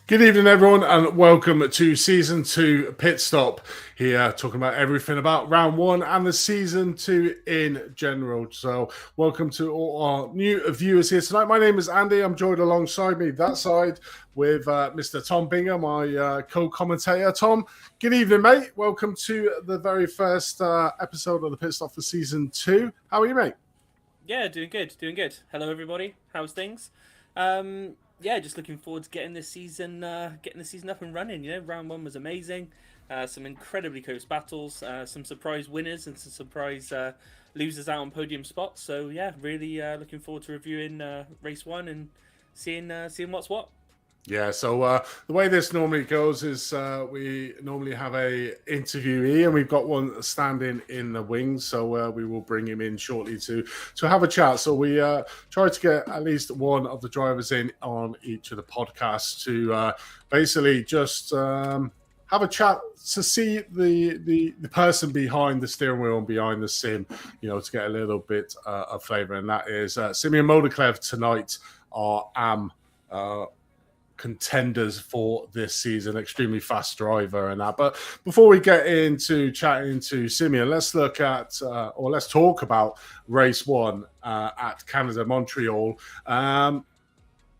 Good evening, everyone, and welcome to Season 2 Pit Stop. Here, talking about everything about Round 1 and the Season 2 in general. So, welcome to all our new viewers here tonight. My name is Andy. I'm joined alongside me, that side, with Mr. Tom Binger, my co-commentator. Tom, good evening, mate. Welcome to the very first episode of the Pit Stop for Season 2. How are you, mate? Yeah, doing good. Hello, everybody. How's things? Yeah, just looking forward to getting the season up and running. Round one was amazing. Some incredibly close battles, some surprise winners, and some surprise losers out on podium spots. So yeah, really looking forward to reviewing race one and seeing what's what. Yeah, so the way this normally goes is we normally have a interviewee, and we've got one standing in the wings. So we will bring him in shortly to have a chat. So we try to get at least one of the drivers in on each of the podcasts to basically just have a chat to see the person behind the steering wheel and behind the sim, to get a little bit of flavour. And that is Simeon Modeklev tonight, our AM contenders for this season. Extremely fast driver and that. But before we get into chatting to Simeon, let's look at or let's talk about race one at Canada, Montreal.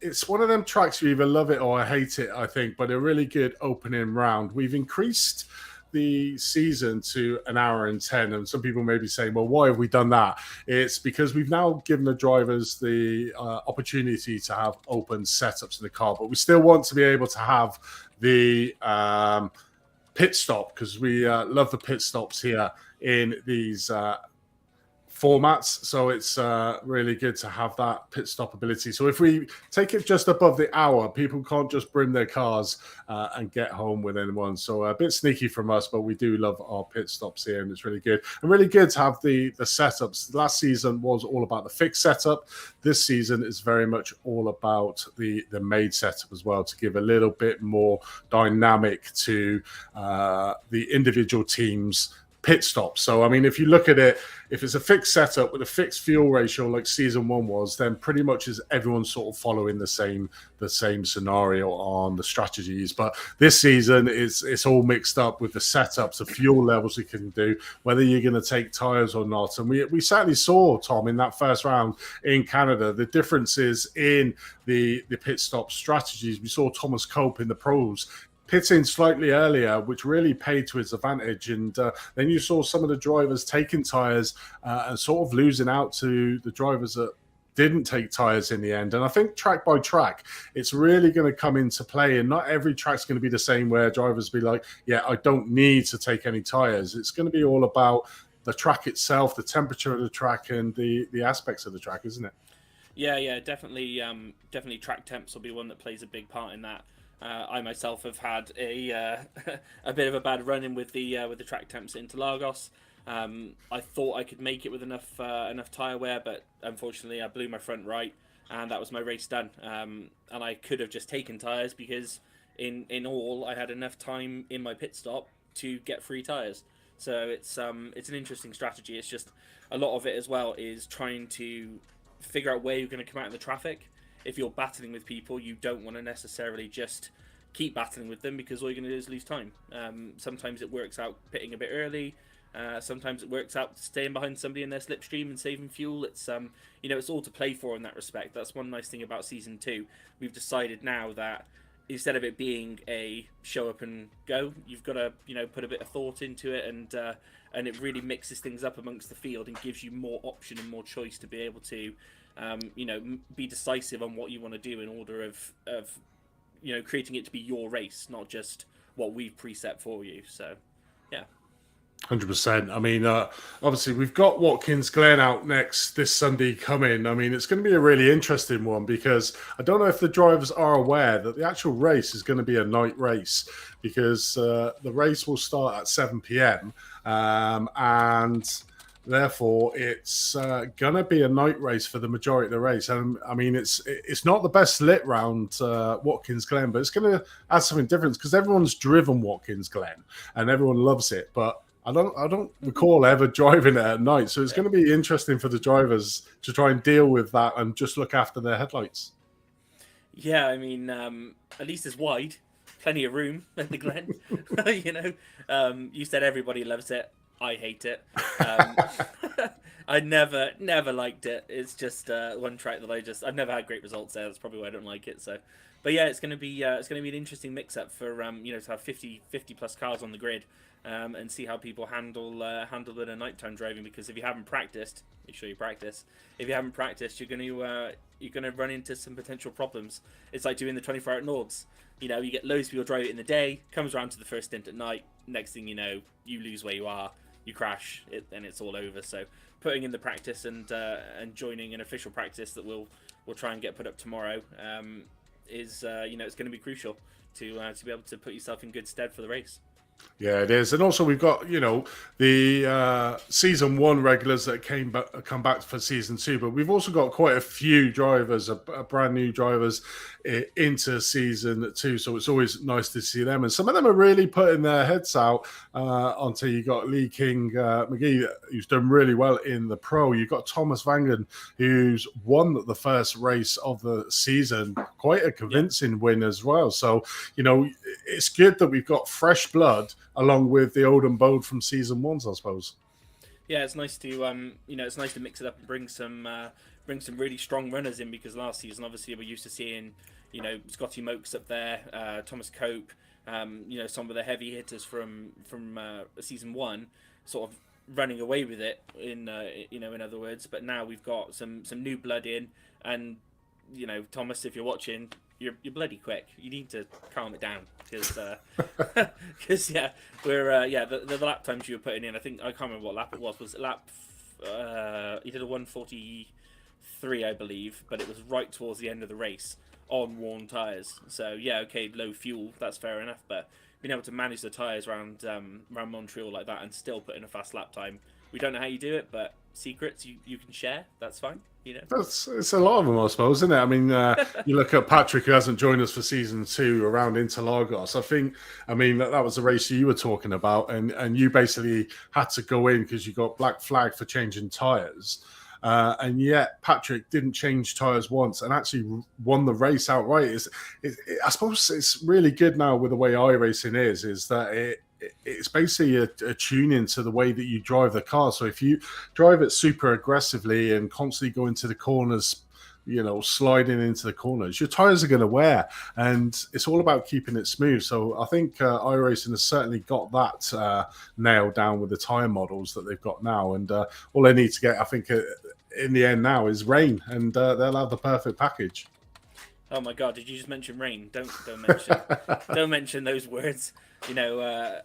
It's one of them tracks you either love it or hate it, I think, but a really good opening round. We've increased the season to an hour and 10, and some people may be saying, well, why have we done that? It's because we've now given the drivers the opportunity to have open setups in the car, but we still want to be able to have the pit stop, because we love the pit stops here in these formats. So it's really good to have that pit stop ability. So if we take it just above the hour, people can't just bring their cars and get home within one. So a bit sneaky from us, but we do love our pit stops here, and it's really good. And really good to have the setups. Last season was all about the fixed setup. This season is very much all about the made setup as well, to give a little bit more dynamic to the individual teams' pit stops. So, I mean, if you look at it, if it's a fixed setup with a fixed fuel ratio like season one was, then pretty much is everyone sort of following the same scenario on the strategies. But this season it's all mixed up with the setups, the fuel levels you can do, whether you're going to take tires or not. And we certainly saw, Tom, in that first round in Canada, the differences in the pit stop strategies. We saw Thomas Cope in the pros pitting slightly earlier, which really paid to his advantage. And then you saw some of the drivers taking tyres and sort of losing out to the drivers that didn't take tyres in the end. And I think track by track, it's really going to come into play. And not every track's going to be the same where drivers be like, yeah, I don't need to take any tyres. It's going to be all about the track itself, the temperature of the track, and the aspects of the track, isn't it? Yeah, definitely. Definitely, track temps will be one that plays a big part in that. I myself have had a a bit of a bad run in with the track temps into Lagos. I thought I could make it with enough tyre wear, but unfortunately I blew my front right, and that was my race done. And I could have just taken tyres, because in all I had enough time in my pit stop to get free tyres. So it's an interesting strategy. It's just a lot of it as well is trying to figure out where you're going to come out in the traffic. If you're battling with people, you don't want to necessarily just keep battling with them, because all you're going to do is lose time. Sometimes it works out pitting a bit early. Sometimes it works out staying behind somebody in their slipstream and saving fuel. It's it's all to play for in that respect. That's one nice thing about season 2. We've decided now that instead of it being a show up and go, you've got to put a bit of thought into it, and it really mixes things up amongst the field and gives you more option and more choice to be able to be decisive on what you want to do in order of creating it to be your race, not just what we've preset for you. So, yeah. 100%. I mean, obviously, we've got Watkins Glen out next this Sunday coming. I mean, it's going to be a really interesting one, because I don't know if the drivers are aware that the actual race is going to be a night race, because the race will start at 7 p.m. And therefore, it's going to be a night race for the majority of the race. And I mean, it's not the best lit round, Watkins Glen, but it's going to add something different, because everyone's driven Watkins Glen and everyone loves it. But I don't recall ever driving it at night. So it's going to be interesting for the drivers to try and deal with that and just look after their headlights. Yeah, I mean, at least it's wide, plenty of room at the Glen. you know, you said everybody loves it. I hate it. Um, I never liked it. It's just one track that I've never had great results there. That's probably why I don't like it. So, but yeah, it's gonna be an interesting mix up for to have 50 plus cars on the grid, and see how people handle it at nighttime driving. Because if you haven't practiced, make sure you practice. If you haven't practiced, you're gonna run into some potential problems. It's like doing the 24-hour Nords. You get loads of people drive it in the day, comes around to the first stint at night. Next thing you know, you lose where you are, you crash, and it's all over. So putting in the practice and joining an official practice that we'll try and get put up tomorrow is it's going to be crucial to be able to put yourself in good stead for the race. Yeah, it is. And also we've got, the season one regulars that come back for season two, but we've also got quite a few drivers, brand new drivers into season two. So it's always nice to see them. And some of them are really putting their heads out until you got Lee King McGee, who's done really well in the pro. You've got Thomas Vangen, who's won the first race of the season, quite a convincing win as well. So, it's good that we've got fresh blood along with the old and bold from season ones, I suppose. Yeah, it's nice to it's nice to mix it up and bring some really strong runners in, because last season obviously we're used to seeing Scotty Mokes up there, Thomas Cope, some of the heavy hitters from season one, sort of running away with it in other words. But now we've got some new blood in, and Thomas, if you're watching, you're bloody quick. You need to calm it down, because the lap times you were putting in, I can't remember what lap it was. Was it lap? You did a 1:43, I believe, but it was right towards the end of the race on worn tires. So yeah, okay, low fuel, that's fair enough, but being able to manage the tires around Montreal like that and still put in a fast lap time, we don't know how you do it, but secrets you can share. That's fine. It's a lot of them, I suppose, isn't it? I mean, you look at Patrick, who hasn't joined us for season two, around Interlagos. That was the race you were talking about, and you basically had to go in because you got black flag for changing tires. And yet Patrick didn't change tires once and actually won the race outright. I suppose it's really good now with the way iRacing is that it's basically a tune into the way that you drive the car. So if you drive it super aggressively and constantly go into the corners, sliding into the corners, your tires are going to wear, and it's all about keeping it smooth. So I think iRacing has certainly got that nailed down with the tire models that they've got now. And all they need to get, I think, in the end now is rain, and they'll have the perfect package. Oh my God! Did you just mention rain? Don't mention don't mention those words. I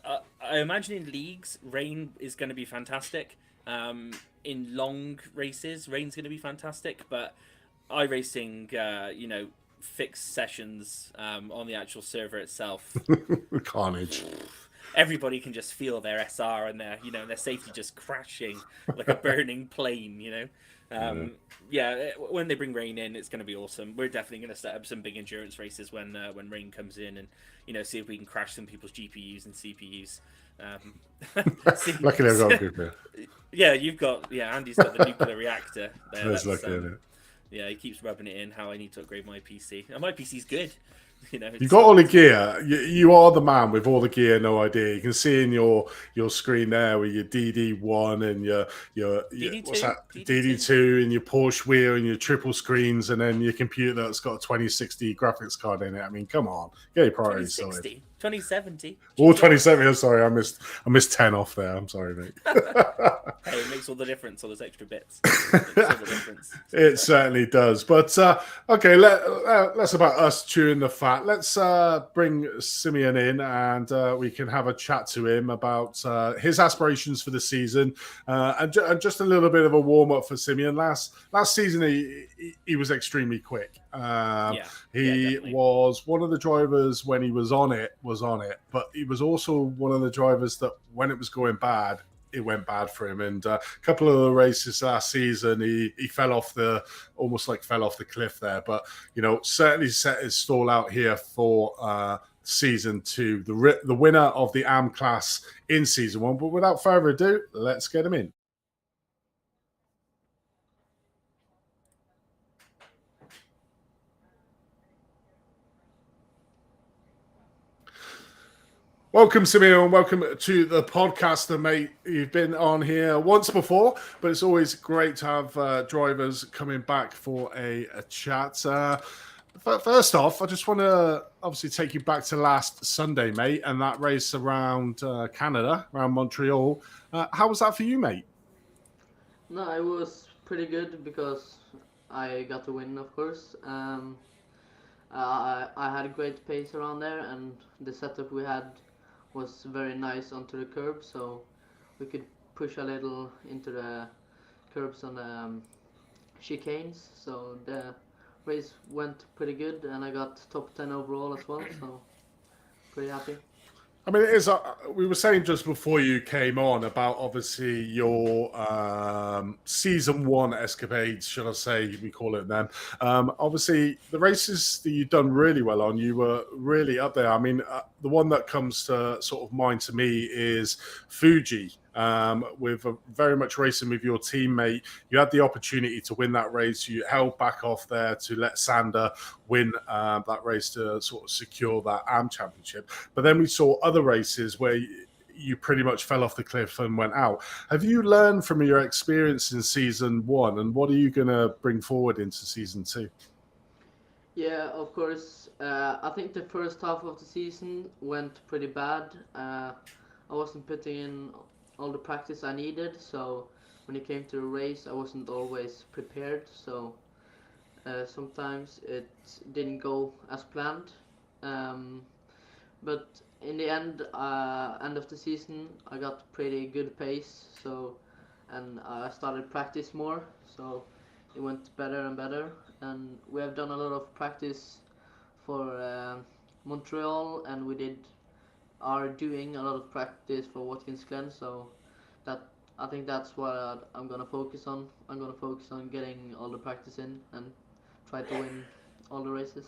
imagine in leagues, rain is going to be fantastic. In long races, rain's going to be fantastic. But iRacing, fixed sessions on the actual server itself. Carnage. Everybody can just feel their SR and their safety just crashing like a burning plane. When they bring rain in, it's going to be awesome. We're definitely going to set up some big endurance races when rain comes in, and see if we can crash some people's GPUs and CPUs. Luckily, I've got a good bit. Yeah, Andy's got the nuclear reactor there. That's lucky, isn't it? Yeah, he keeps rubbing it in how I need to upgrade my PC. And my PC's good. You got all the gear. You are the man with all the gear, no idea. You can see in your screen there with your DD1 and your DD2? what's that? DD2 and your Porsche wheel and your triple screens, and then your computer that's got a 2060 graphics card in it. I mean, come on, get your priorities sorted. 2070. Oh, 2070. I'm sorry, I missed 10 off there. I'm sorry, mate. Hey, it makes all the difference, all those extra bits. It makes all the difference. It certainly does. But okay, let's about us chewing the fat. Let's bring Simeon in, and we can have a chat to him about his aspirations for the season, and just a little bit of a warm up for Simeon. Last season, he was extremely quick. He was one of the drivers when he was on it, but he was also one of the drivers that when it was going bad, it went bad for him. And a couple of the races last season, he almost fell off the cliff there. But certainly set his stall out here for season two, the winner of the AM class in season one. But without further ado, let's get him in. Welcome, Simeon, and welcome to the podcast, mate. You've been on here once before, but it's always great to have drivers coming back for a chat. First off, I just want to obviously take you back to last Sunday, mate, and that race around Canada, around Montreal. How was that for you, mate? No, it was pretty good because I got to win, of course. I had a great pace around there, and the setup we had was very nice onto the curb, so we could push a little into the curbs on the chicanes. So the race went pretty good, and I got top 10 overall as well, so pretty happy. I mean, it is. We were saying just before you came on about obviously your season one escapades, should I say? We call it them. Obviously, the races that you've done really well on, you were really up there. I mean, the one that comes to sort of mind to me is Fuji. With very much racing with your teammate, you had the opportunity to win that race. You held back off there to let Sander win that race to sort of secure that AM championship. But then we saw other races where you pretty much fell off the cliff and went out. Have you learned from your experience in season one, and what are you going to bring forward into season two? Yeah, of course. I think the first half of the season went pretty bad. I wasn't putting in all the practice I needed, so when it came to the race, I wasn't always prepared. So sometimes it didn't go as planned. Um, but in the end of the season, I got pretty good pace. So and I started practice more. So it went better and better. And we have done a lot of practice for Montreal, and are doing a lot of practice for Watkins Glen. So that I think that's what I'm gonna focus on. I'm gonna focus on getting all the practice in and try to win all the races.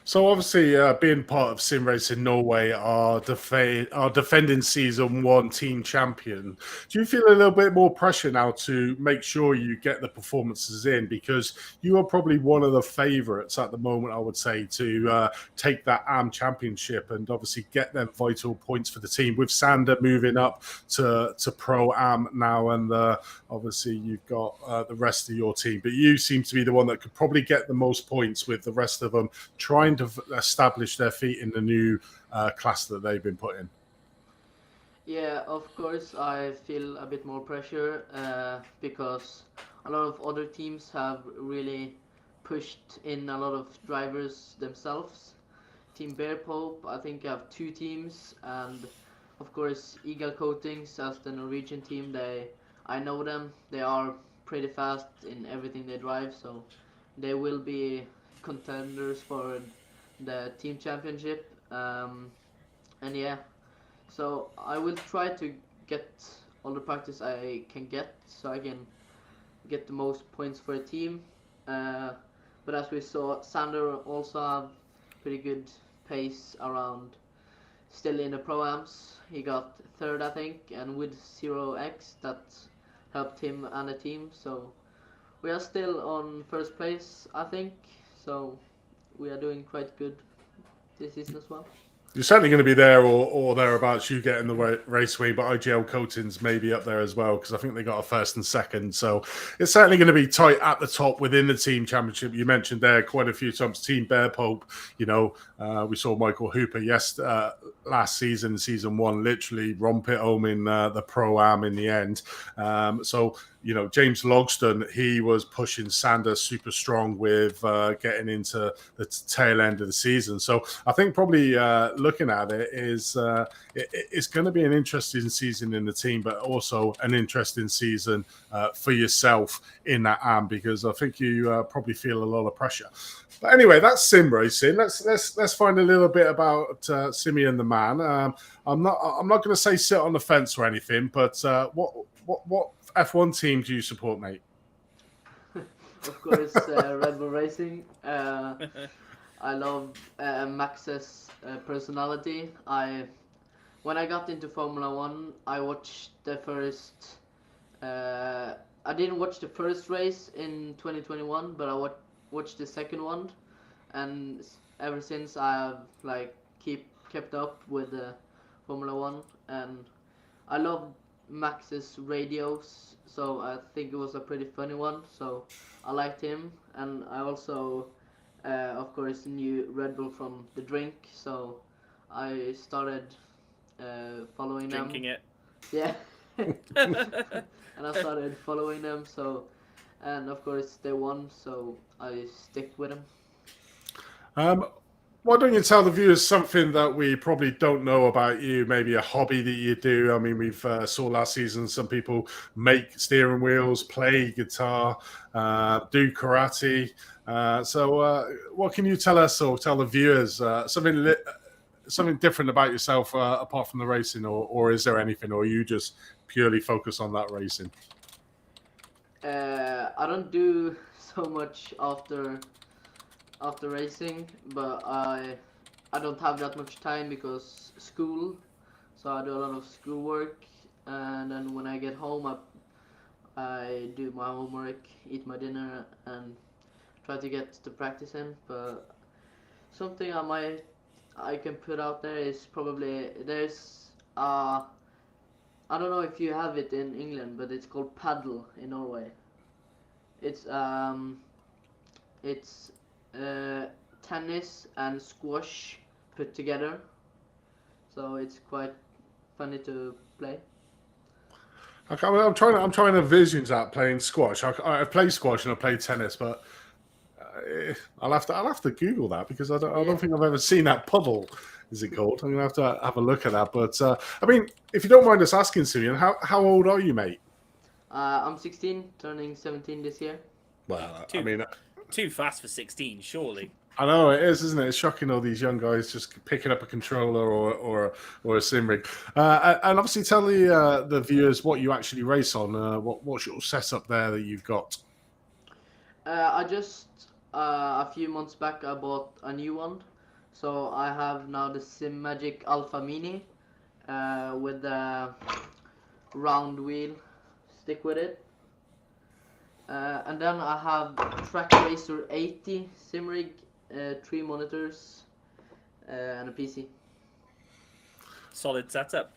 So obviously, being part of Sim Racing Norway, are defending season one team champion. Do you feel a little bit more pressure now to make sure you get the performances in? Because you are probably one of the favourites at the moment, I would say, to take that AM championship and obviously get them vital points for the team. With Sander moving up to Pro Am now, and obviously you've got the rest of your team, but you seem to be the one that could probably get the most points with the rest of them trying to establish their feet in the new class that they've been put in. Yeah, of course, I feel a bit more pressure because a lot of other teams have really pushed in a lot of drivers themselves. Team Bear Pope, I think I have two teams, and of course Eagle Coatings as the Norwegian team. I know them. They are pretty fast in everything they drive, so they will be contenders for the team championship. And yeah, so I will try to get all the practice I can get, so I can get the most points for a team. Uh, but as we saw, Sander also have pretty good pace around. Still in the pro-ams, he got third, I think, and with 0x that helped him and the team. So we are still on first place, I think. So we are doing quite good this season as well. You're certainly going to be there or thereabouts. You get in the race wing, but IGL Coatings may be up there as well because I think they got a first and second. So it's certainly going to be tight at the top within the team championship. You mentioned there quite a few times Team Bear Pope. You know, we saw Michael Hooper last season, season one, literally romp it home in the Pro-Am in the end. So you know, James Logston, he was pushing Sander super strong with getting into the tail end of the season. So I think probably looking at it is it's going to be an interesting season in the team, but also an interesting season for yourself in that AM, because I think you probably feel a lot of pressure. But anyway, that's sim racing. Let's find a little bit about Simeon the man. I'm not going to say sit on the fence or anything, but what F1 team do you support, mate? Of course, Red Bull Racing. I love Max's personality. When I got into Formula One, I watched the first. I didn't watch the first race in 2021, but I watched the second one, and ever since I have kept up with the Formula One, and I love Max's radios, so I think it was a pretty funny one. So I liked him, and I also, of course, knew Red Bull from the drink. So I started following them. Drinking it. Yeah, and I started following them. So, and of course they won, so I stick with them. Um, why don't you tell the viewers something that we probably don't know about you? Maybe a hobby that you do. I mean, we've saw last season some people make steering wheels, play guitar, do karate. What can you tell us or tell the viewers something different about yourself apart from the racing, or is there anything, or you just purely focus on that racing? I don't do so much after racing, but I don't have that much time because school. So I do a lot of schoolwork, and then when I get home, I do my homework, eat my dinner, and try to get the practice in. But something I can put out there is probably there's I don't know if you have it in England, but it's called paddle in Norway. It's um it's tennis and squash put together, so it's quite funny to play. Okay, I'm trying to vision that playing squash. I play squash and I play tennis, but I'll have to Google that because I Yeah. don't think I've ever seen that puddle. Is it called? I'm gonna have to have a look at that. But I mean, if you don't mind us asking, Simeon, how old are you, mate? I'm 16, turning 17 this year. Well, I Too mean, too fast for 16, surely. I know it is, isn't it? It's shocking all these young guys just picking up a controller or a sim rig. And obviously, tell the viewers what you actually race on. What's your setup there that you've got? I just a few months back I bought a new one, so I have now the Sim Magic Alpha Mini with the round wheel stick with it. And then I have Track Racer 80 sim rig, 3 monitors, and a PC. Solid setup.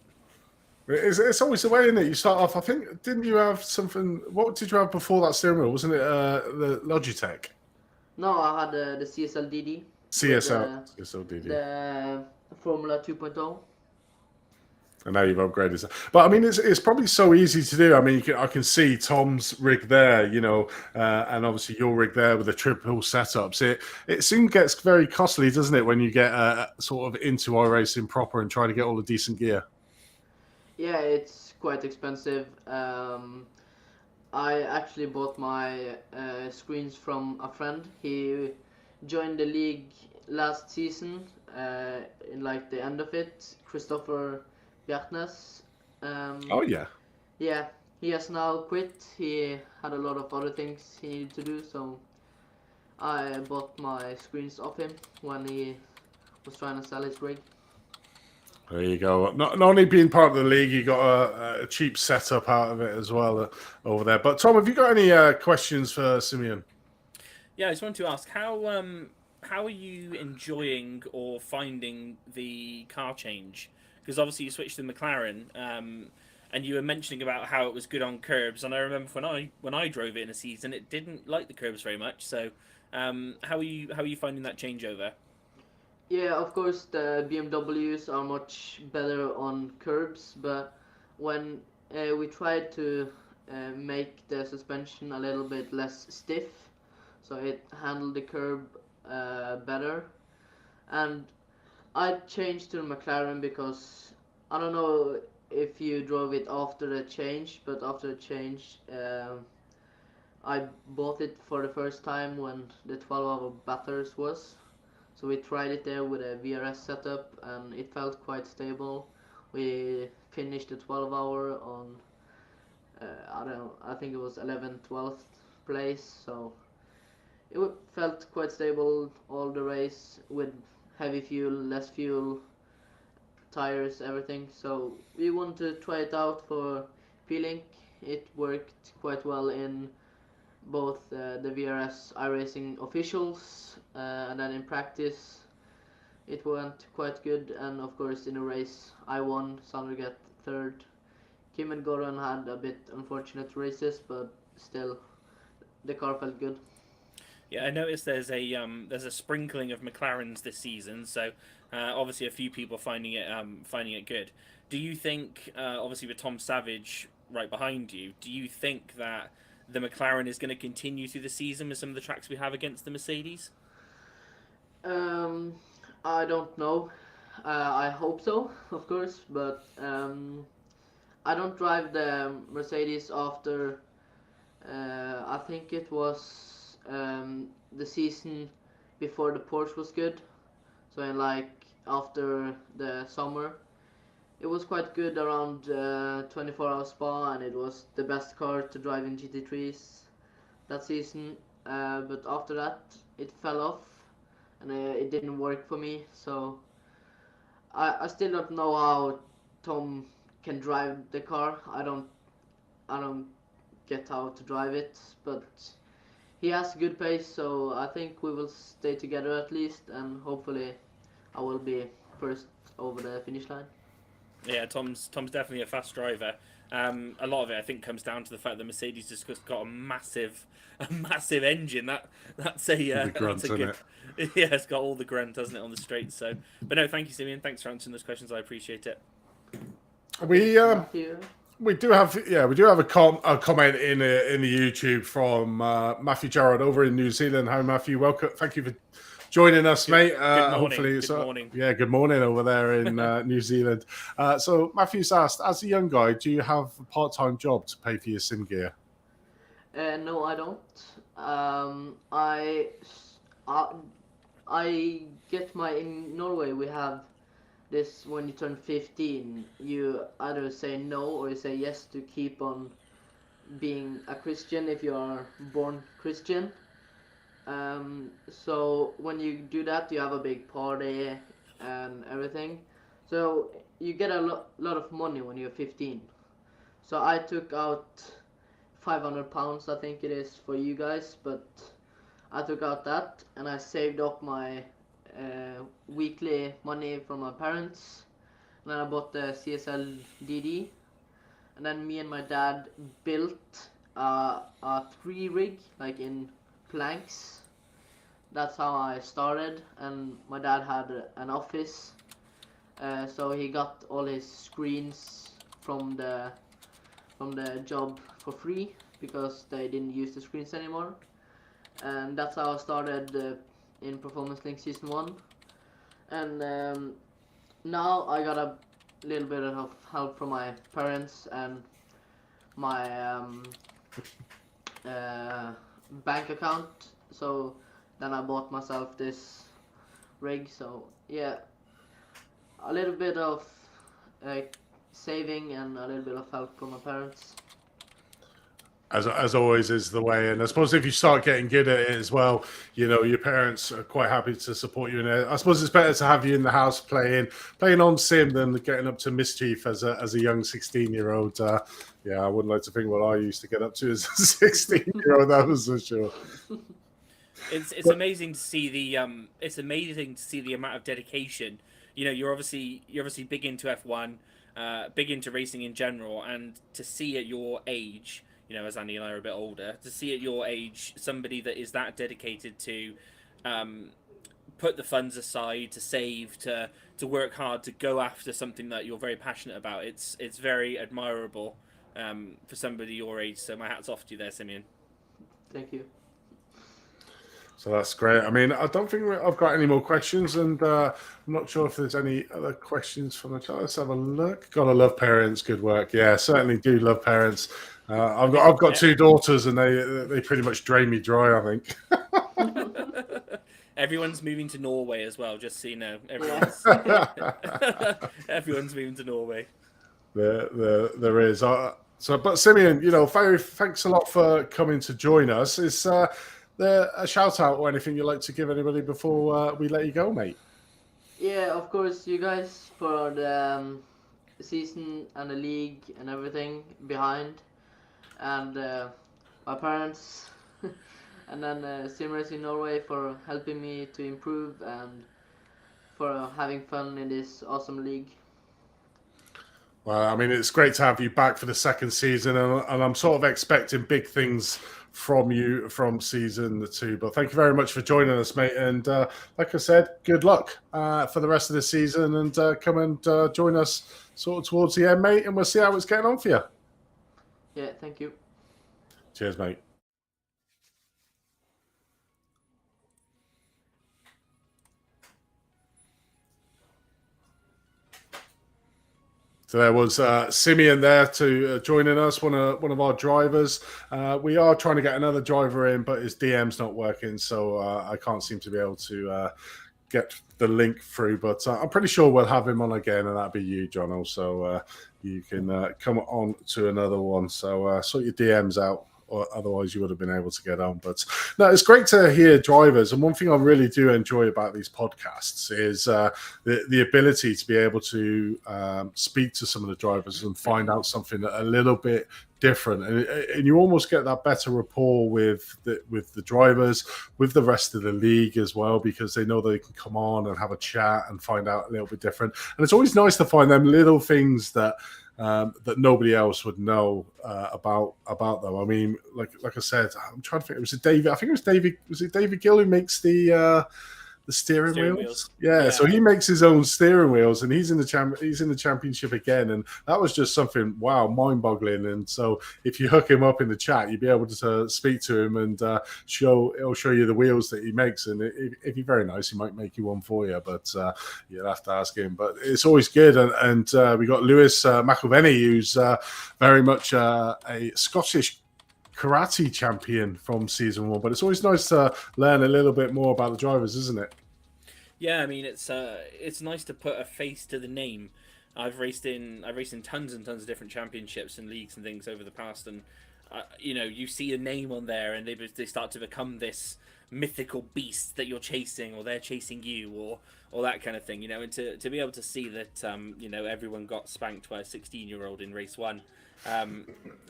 It's always the way, isn't it? You start off. I think didn't you have something? What did you have before that steering wheel? Wasn't it the Logitech No, I had the CSL DD with CSL DD? the Formula 2.0. And now you've upgraded. But I mean, it's probably so easy to do. I mean, I can see Tom's rig there, and obviously your rig there with the triple setups. It soon gets very costly, doesn't it, when you get sort of into iRacing proper and try to get all the decent gear. Yeah, it's quite expensive. I actually bought my screens from a friend. He joined the league last season, in like the end of it. Christopher Bjartnes. Oh yeah. Yeah, he has now quit. He had a lot of other things he needed to do, so I bought my screens off him when he was trying to sell his rig. There you go. Not only being part of the league, you got a cheap setup out of it as well over there. But Tom, have you got any questions for Simeon? Yeah, I just wanted to ask how are you enjoying or finding the car change? Because obviously you switched to McLaren, and you were mentioning about how it was good on curbs. And I remember when I drove it in a season, it didn't like the curbs very much. So, how are you finding that changeover? Yeah, of course the BMWs are much better on curbs, but when we tried to make the suspension a little bit less stiff, so it handled the curb better, and I changed to the McLaren because I don't know if you drove it after the change, but after the change, I bought it for the first time when the 12-hour Bathurst was. So we tried it there with a VRS setup, and it felt quite stable. We finished the 12-hour on I don't know, I think it was 11th, 12th place. So it felt quite stable all the race with heavy fuel, less fuel, tires, everything. So we wanted to try it out for P-Link. It worked quite well in both the VRS iRacing officials, and then in practice it went quite good, and of course in a race I won, Sander got third. Kim and Goran had a bit unfortunate races, but still the car felt good. Yeah, I noticed there's a sprinkling of McLarens this season, so obviously a few people finding it good. Do you think, obviously with Tom Savage right behind you, do you think that the McLaren is going to continue through the season with some of the tracks we have against the Mercedes? Um, I don't know. I hope so, of course, but I don't drive the Mercedes after. I think it was the season before the Porsche was good. So in like after the summer, it was quite good around 24-hour Spa, and it was the best car to drive in GT3s that season. But after that, it fell off, and it didn't work for me. So I still don't know how Tom can drive the car. I don't get how to drive it, but he has good pace, so I think we will stay together at least, and hopefully I will be first over the finish line. Yeah, Tom's definitely a fast driver. A lot of it, I think, comes down to the fact that Mercedes just got a massive engine. That's The grunt that's a in good. it. Yeah, it's got all the grunt, doesn't it, on the straight? So, but no, thank you, Simeon. Thanks for answering those questions. I appreciate it. Matthew? We do have a comment in the YouTube from Matthew Gerard over in New Zealand. Hi Matthew, welcome. Thank you for joining us, mate. Good morning. Hopefully, it's Good morning. yeah, good morning over there in New Zealand. So Matthew's asked, as a young guy, do you have a part-time job to pay for your sim gear? No, I don't. I I get my in Norway. We have this when you turn 15. You either say no or you say yes to keep on being a Christian if you are born Christian. So when you do that, you have a big party and everything. So you get a lot of money when you're 15. So I took out £500, I think it is for you guys, but I took out that and I saved up my weekly money from my parents. And then I bought the CSL DD. And then me and my dad built a 3 rig, like in planks. That's how I started, and my dad had an office, so he got all his screens from the job for free because they didn't use the screens anymore, and that's how I started in Performance Link Season 1. And now I got a little bit of help from my parents and my bank account, so then I bought myself this rig. So yeah, a little bit of saving and a little bit of help from my parents. As always is the way, and I suppose if you start getting good at it as well, you know your parents are quite happy to support you in it. I suppose it's better to have you in the house playing on sim than getting up to mischief as a young 16-year-old. Yeah, I wouldn't like to think what I used to get up to as a 16-year-old. That was for sure. It's amazing to see the amount of dedication. You know, you're obviously big into F1, big into racing in general, and to see at your age, you know, as Andy and I are a bit older, to see at your age somebody that is that dedicated to put the funds aside, to save, to work hard, to go after something that you're very passionate about. It's very admirable for somebody your age. So my hat's off to you there, Simeon. Thank you. So that's great. I mean, I don't think I've got any more questions, and I'm not sure if there's any other questions from the chat. Let's have a look. Gotta love parents. Good work. Yeah, certainly do love parents. I've got 2 daughters, and they pretty much drain me dry, I think. Everyone's moving to Norway as well, just so you know. Everyone's moving to Norway. There is. But Simeon, you know, thanks a lot for coming to join us. Is there a shout out or anything you'd like to give anybody before we let you go, mate? Yeah, of course, you guys for the season and the league and everything behind, and my parents, and then Sim Racing Norway for helping me to improve, and for having fun in this awesome league. Well, I mean, it's great to have you back for the second season, and I'm sort of expecting big things from you from season 2. But thank you very much for joining us, mate. And like I said, good luck for the rest of the season, and come and join us sort of towards the end, mate, and we'll see how it's getting on for you. Yeah, thank you. Cheers, mate. So there was Simeon there to joining us, one of our drivers. We are trying to get another driver in, but his DM's not working, so I can't seem to be able to get the link through. But I'm pretty sure we'll have him on again, and that'll be you, John. Also, you can come on to another one. So sort your DMs out, or otherwise you would have been able to get on. But no, it's great to hear drivers. And one thing I really do enjoy about these podcasts is the ability to be able to speak to some of the drivers and find out something a little bit different, and you almost get that better rapport with the drivers, with the rest of the league as well, because they know they can come on and have a chat and find out a little bit different. And it's always nice to find them little things that nobody else would know about them. I mean, like I said, I'm trying to think. Was it David? I think it was David. Was it David Gill who makes the steering wheels? Yeah, so he makes his own steering wheels, and he's in the championship again, and that was just something mind-boggling. And so if you hook him up in the chat, you'll be able to speak to him, and he'll show you the wheels that he makes. And if you're very nice, he might make you one for you, but you'll have to ask him. But it's always good. And we got Lewis McElvenney, who's very much a Scottish karate champion from season 1, but it's always nice to learn a little bit more about the drivers, isn't it? Yeah, I mean, it's nice to put a face to the name. I've raced in tons and tons of different championships and leagues and things over the past, and you see a name on there, and they start to become this mythical beast that you're chasing, or they're chasing you, or that kind of thing. And to be able to see that everyone got spanked by a 16-year-old in race 1.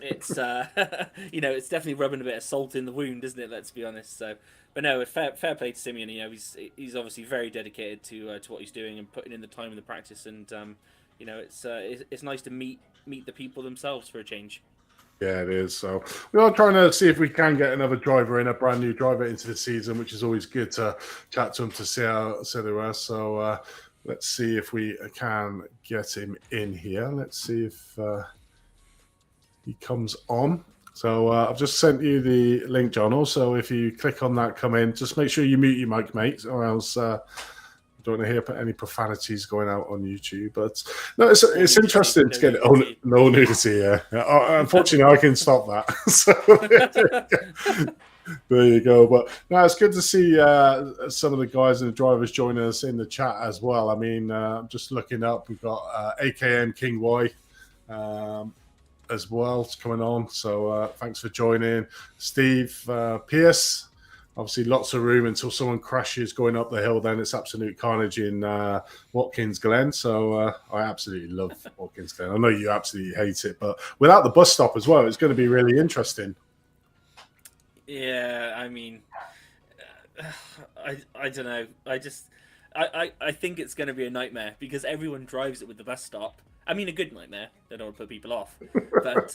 It's it's definitely rubbing a bit of salt in the wound, isn't it? Let's be honest. So, but no, fair play to Simeon. He's obviously very dedicated to what he's doing and putting in the time and the practice. And it's nice to meet the people themselves for a change. Yeah, it is. So we are trying to see if we can get another driver in, a brand new driver into the season, which is always good to chat to him to see how they were. So let's see if we can get him in here. Let's see if he comes on. So I've just sent you the link, John. Also, if you click on that, come in. Just make sure you mute your mic, mate, or else I don't want to hear any profanities going out on YouTube. But no, it's interesting to get no nudity. Yeah, unfortunately, I can stop that. So there you go. But no, it's good to see some of the guys and the drivers joining us in the chat as well. I mean, I'm just looking up. We've got AKM King Y. As well, it's coming on. So thanks for joining, Steve Pierce. Obviously, lots of room until someone crashes going up the hill. Then it's absolute carnage in Watkins Glen. So I absolutely love Watkins Glen. I know you absolutely hate it, but without the bus stop as well, it's going to be really interesting. Yeah, I mean, I don't know. I think it's going to be a nightmare because everyone drives it with the bus stop. I mean, a good nightmare. They don't want to put people off, but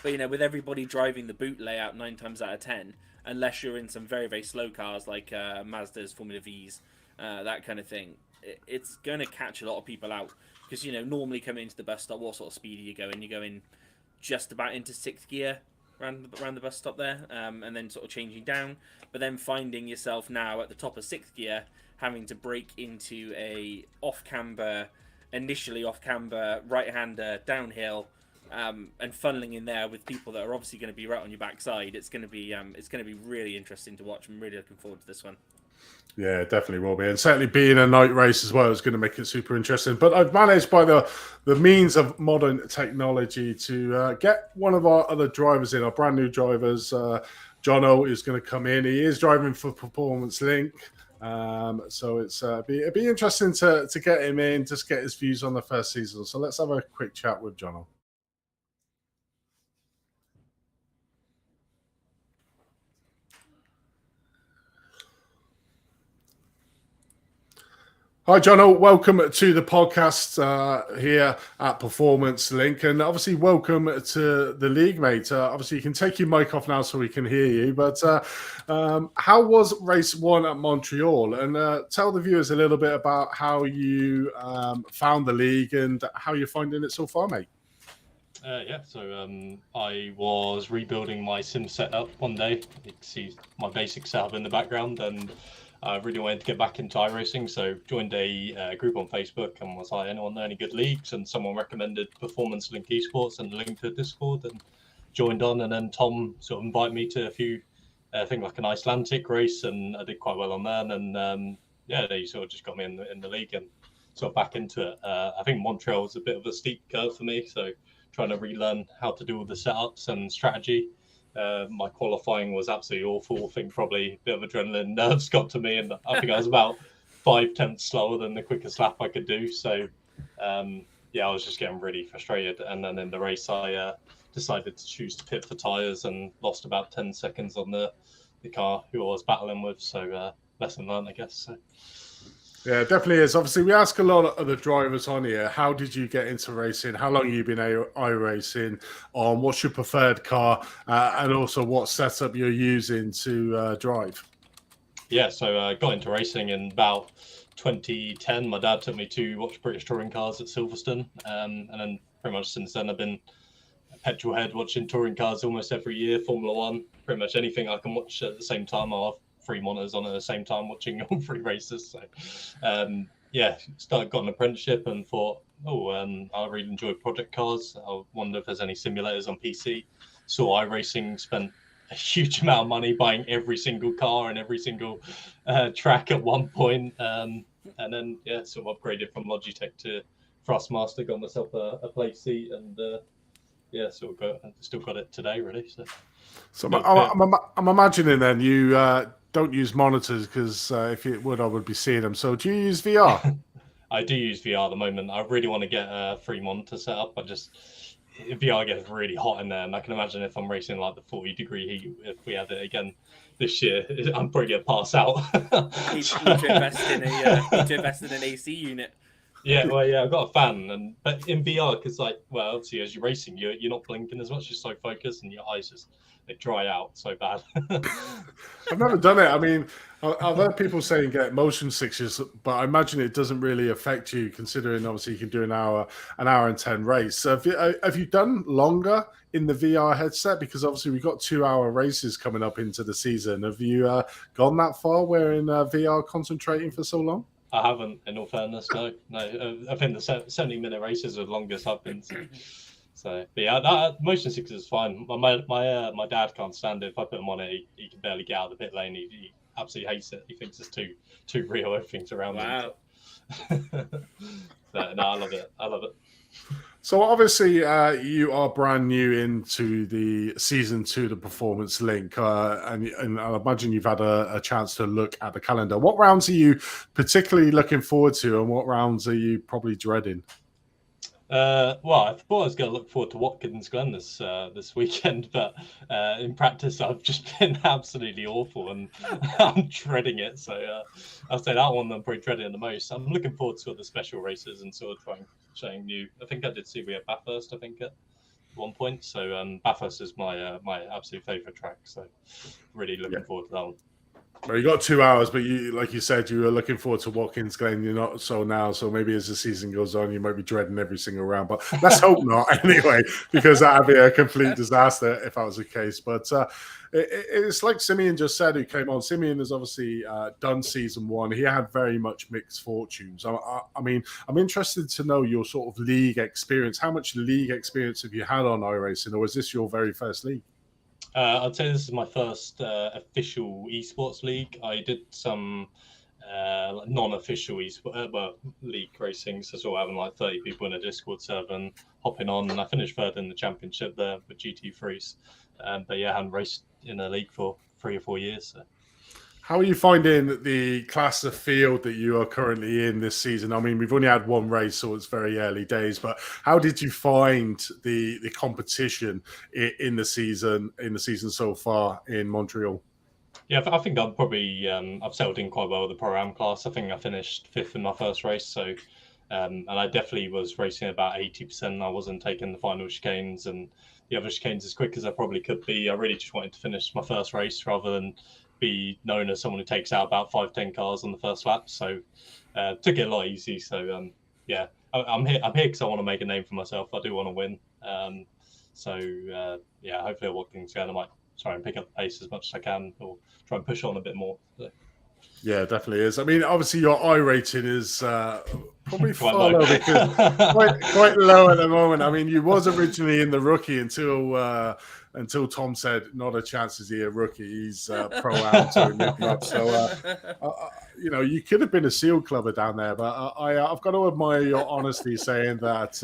with everybody driving the boot layout 9 times out of 10, unless you're in some very very slow cars like Mazda's, Formula V's, that kind of thing, it's going to catch a lot of people out because normally coming into the bus stop, what sort of speed are you going? You're going just about into 6th gear around the bus stop there, and then sort of changing down, but then finding yourself now at the top of 6th gear, having to brake into a initially off camber right-hander downhill, and funneling in there with people that are obviously going to be right on your backside. It's going to be really interesting to watch. I'm really looking forward to this one. Yeah, it definitely will be, and certainly being a night race as well is going to make it super interesting. But I've managed by the means of modern technology to get one of our other drivers in, our brand new drivers. Jono is going to come in. He is driving for Performance Link. So it'd be interesting to get him in, just get his views on the first season. So let's have a quick chat with Jono. Hi, Jono. Welcome to the podcast here at Performance Link, and obviously welcome to the league, mate. Obviously, you can take your mic off now so we can hear you. But how was race one at Montreal? And tell the viewers a little bit about how you found the league and how you're finding it so far, mate. So I was rebuilding my sim setup one day. You can see my basic setup in the background, and I really wanted to get back into iRacing, so joined a group on Facebook and was like, anyone know any good leagues? And someone recommended Performance Link Esports and linked to Discord and joined on. And then Tom sort of invited me to a few, I think like an Icelandic race, and I did quite well on that. And they sort of just got me in the league and sort of back into it. I think Montreal was a bit of a steep curve for me, so trying to relearn how to do all the setups and strategy. My qualifying was absolutely awful. I think probably a bit of adrenaline nerves got to me, and I think I was about 5/10 slower than the quickest lap I could do. So, I was just getting really frustrated. And then in the race, I decided to choose to pit for tyres and lost about 10 seconds on the car who I was battling with. So, lesson learned, I guess. So. Yeah, it definitely is. Obviously, we ask a lot of the drivers on here, how did you get into racing? How long have you been iRacing? What's your preferred car? And also what setup you're using to drive? Yeah, so I got into racing in about 2010. My dad took me to watch British touring cars at Silverstone. And then pretty much since then, I've been a petrol head watching touring cars almost every year, Formula One, pretty much anything I can watch at the same time. I'll have 3 monitors on at the same time watching all 3 races. So, got an apprenticeship and thought, I really enjoy project cars. I wonder if there's any simulators on PC. Saw iRacing, spent a huge amount of money buying every single car and every single track at one point. And then, sort of upgraded from Logitech to Thrustmaster, got myself a play seat, and still got it today, really. So I'm imagining then you don't use monitors because if it would, I would be seeing them. So do you use VR? I do use VR at the moment. I really want to get a 3 monitor set up. VR gets really hot in there, and I can imagine if I'm racing like the 40-degree heat, if we had it again this year, I'm probably gonna pass out. Need to invest in an AC unit. Yeah, I've got a fan, but in VR, because obviously as you're racing, you're not blinking as much. You're so focused, and your eyes they dry out so bad. I've never done it. I mean, I've heard people saying get motion sickness, but I imagine it doesn't really affect you, considering obviously you can do an hour and 10 race. So have you done longer in the VR headset? Because obviously we've got 2-hour races coming up into the season. Have you gone that far where in VR concentrating for so long? I haven't, in all fairness, no. I think the 70-minute races are the longest I've been to. So, but yeah, motion sickness is fine. My dad can't stand it. If I put him on it, he can barely get out of the pit lane. He absolutely hates it. He thinks it's too real. Everything's around him. So, no, I love it. So obviously you are brand new into the season 2, the Performance Link, and I imagine you've had a chance to look at the calendar. What rounds are you particularly looking forward to, and what rounds are you probably dreading? I thought I was going to look forward to Watkins Glen this weekend, but in practice I've just been absolutely awful, and I'm dreading it. So I'll say that one I'm probably dreading the most. I'm looking forward to the special races and sort of trying new. I think I did see we had Bathurst, I think, at one point. So Bathurst is my absolute favourite track. So really looking forward to that one. Well, you got 2 hours, but like you said, you were looking forward to Watkins Glen. You're not so now. So maybe as the season goes on, you might be dreading every single round. But let's hope not anyway, because that'd be a complete disaster if that was the case. But it's like Simeon just said, who came on. Simeon has obviously done season 1. He had very much mixed fortunes. I mean, I'm interested to know your sort of league experience. How much league experience have you had on iRacing, or is this your very first league? I'd say this is my first official esports league. I did some non-official league racing, so sort of having like 30 people in a Discord server and hopping on, and I finished 3rd in the championship there with GT3s. But yeah, I hadn't raced in a league for 3 or 4 years. So. How are you finding the class of field that you are currently in this season? I mean, we've only had 1 race, so it's very early days. But how did you find the competition in the season so far in Montreal? Yeah, I think I'm probably I've settled in quite well with the Pro-Am class. I think I finished 5th in my first race, so and I definitely was racing about 80%. I wasn't taking the final chicanes and the other chicanes as quick as I probably could be. I really just wanted to finish my first race rather than be known as someone who takes out about 5-10 cars on the first lap. So took it a lot easy. So yeah, I'm here because I want to make a name for myself. I do want to win. Yeah, hopefully I'll work things together. I might try and pick up the pace as much as I can, or try and push on a bit more. So. Yeah, definitely is. I mean, obviously your I rating is probably Quite far low. low because quite low at the moment. I mean, you was originally in the rookie until Tom said not a chance is he a rookie. He's pro-am, so he moved him up. So you know, you could have been a SEAL clubber down there, but I've got to admire your honesty saying that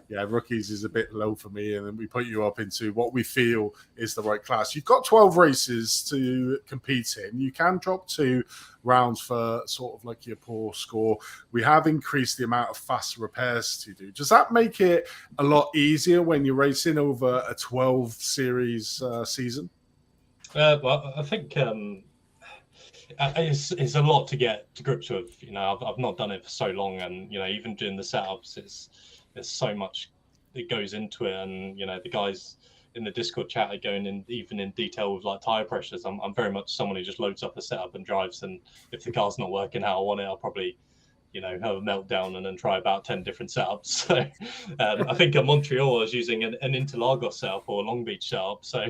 yeah, rookies is a bit low for me, and then we put you up into what we feel is the right class. You've got 12 races to compete in. You can drop 2 rounds for sort of like your poor score. We have increased the amount of fast repairs to do. Does that make it a lot easier when you're racing over a 12 series season? Well, I think it's a lot to get to grips with. You know, I've not done it for so long, and you know, even doing the setups, there's so much that goes into it, and you know, the guys in the Discord chat are going in even in detail with like tire pressures. I'm very much someone who just loads up a setup and drives, and if the car's not working how I want it, I'll probably have a meltdown and then try about 10 different setups. So I think at Montreal I was using an Interlagos setup or a Long Beach setup. So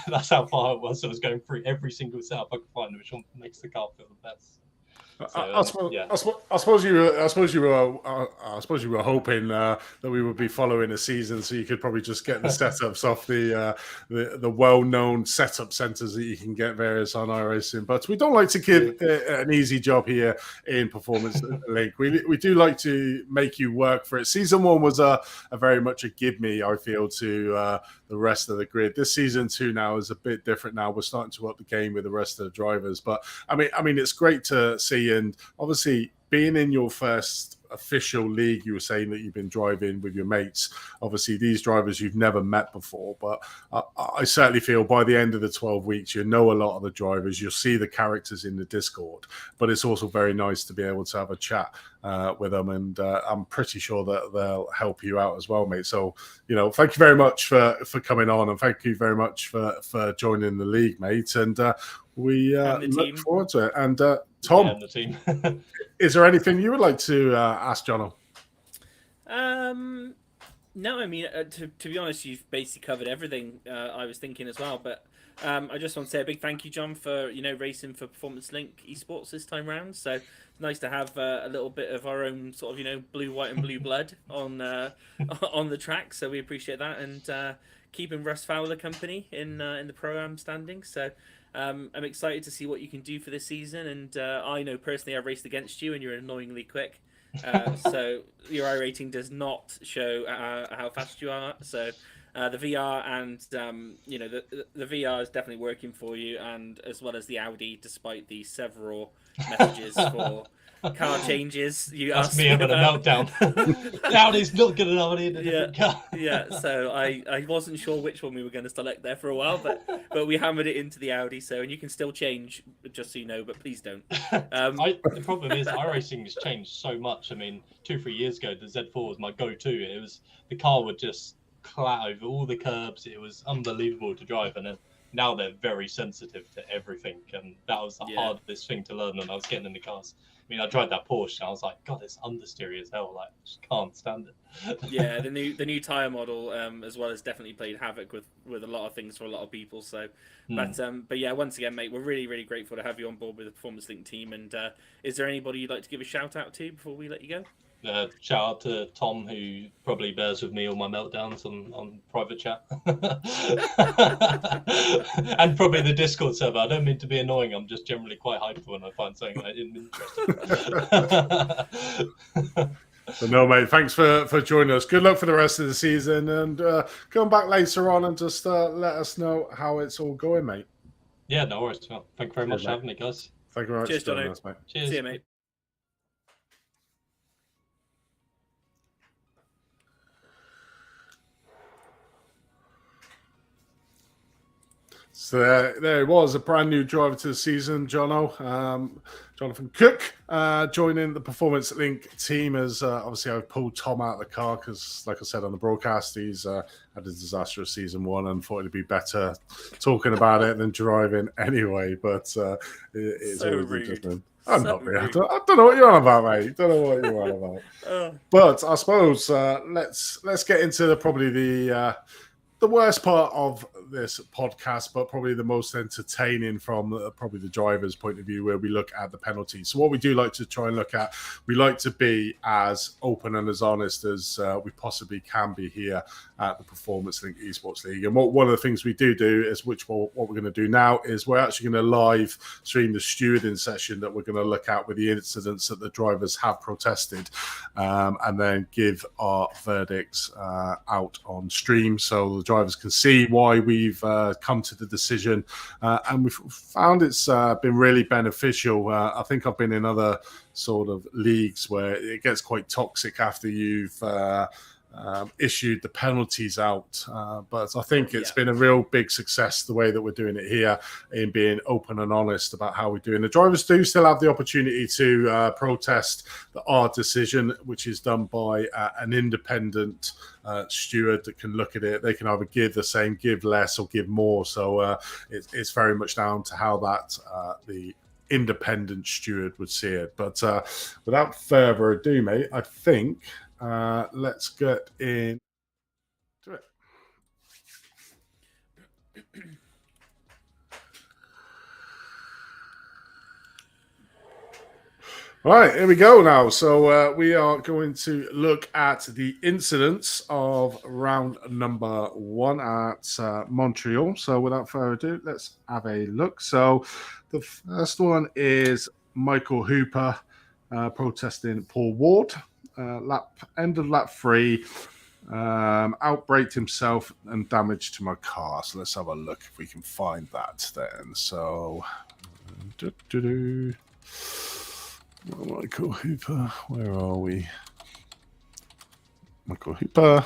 that's how far it was. I was going through every single setup I could find, which one makes the car feel the best. So, I suppose you were hoping that we would be following a season, so you could probably just get the setups off the well-known setup centers that you can get various on iRacing. But we don't like to give an easy job here in Performance Link. We do like to make you work for it. Season 1 was a very much a give me, I feel, to the rest of the grid. This season 2 now is a bit different. Now we're starting to up the game with the rest of the drivers. But I mean, it's great to see. And obviously, being in your first official league, you were saying that you've been driving with your mates. Obviously, these drivers you've never met before, but I certainly feel by the end of the 12 weeks, you know a lot of the drivers. You'll see the characters in the Discord, but it's also very nice to be able to have a chat with them, and I'm pretty sure that they'll help you out as well, mate. So, thank you very much for coming on, and thank you very much for joining the league, mate. And we look forward to it. And Tom, and the team. is there anything you would like to ask Jono? No, I mean, to be honest, you've basically covered everything I was thinking as well. But I just want to say a big thank you, John, for racing for Performance Link Esports this time round. So it's nice to have a little bit of our own sort of blue, white, and blue blood on on the track. So we appreciate that, and keeping Russ Fowler company in the pro-am standings. So. I'm excited to see what you can do for this season, and I know personally I raced against you, and you're annoyingly quick. So your I rating does not show how fast you are. So the VR and the VR is definitely working for you, and as well as the Audi, despite the several messages for car changes. That's me having a meltdown. Audi's not good enough. I need a different car. Yeah. So I wasn't sure which one we were going to select there for a while, but we hammered it into the Audi. So, and you can still change, just so you know, but please don't. The problem is iRacing has changed so much. I mean, 2-3 years ago, the Z4 was my go-to. It was the car would just clat over all the curbs. It was unbelievable to drive, and now they're very sensitive to everything, and that was the hardest thing to learn when I was getting in the cars. I mean, I tried that Porsche, and I was like, God, it's understeery as hell. Like, I just can't stand it. Yeah, the new tire model, as well, has definitely played havoc with a lot of things for a lot of people. So, but yeah, once again, mate, we're really, really grateful to have you on board with the Performance Link team. And is there anybody you'd like to give a shout out to before we let you go? Shout out to Tom, who probably bears with me all my meltdowns on private chat. And probably the Discord server. I don't mean to be annoying. I'm just generally quite hyped when I find something I didn't interesting. So no, mate, thanks for joining us. Good luck for the rest of the season, and come back later on and just let us know how it's all going, mate. Yeah, no worries. Well, thank you very much for having me, guys. Thank you very much. Cheers, Jono. Us, mate. Cheers. See you, mate. So there it was, a brand new driver to the season, Jonathan Cook, joining the Performance Link team as obviously I've pulled Tom out of the car because, like I said on the broadcast, he's had a disastrous season one and thought it'd be better talking about it than driving anyway. But it's So always rude. interesting. I'm So not really. I rude. don't know what you're on about, mate. Don't know what you're on about. But I suppose let's get into probably the worst part of this podcast, but probably the most entertaining from probably the driver's point of view, where we look at the penalties. So what we do like to try and look at, we like to be as open and as honest as we possibly can be here at the Performance Link Esports League. And one of the things we do is, what we're going to do now is we're actually going to live stream the stewarding session that we're going to look at with the incidents that the drivers have protested, and then give our verdicts out on stream so the drivers can see why we've come to the decision, and we've found it's been really beneficial. I think I've been in other sort of leagues where it gets quite toxic after you've issued the penalties out, but I think it's been a real big success the way that we're doing it here, in being open and honest about how we do. And the drivers do still have the opportunity to protest our decision, which is done by an independent steward that can look at it. They can either give the same, give less, or give more. So it's very much down to how that the independent steward would see it. But without further ado, mate, I think let's get in to it. All right, here we go now. So we are going to look at the incidents of round number 1 at Montreal. So without further ado, let's have a look. So the first one is Michael Hooper protesting Paul Ward. End of lap 3, outbraked himself and damage to my car. So let's have a look if we can find that then. So Michael Hooper, where are we? Michael Hooper,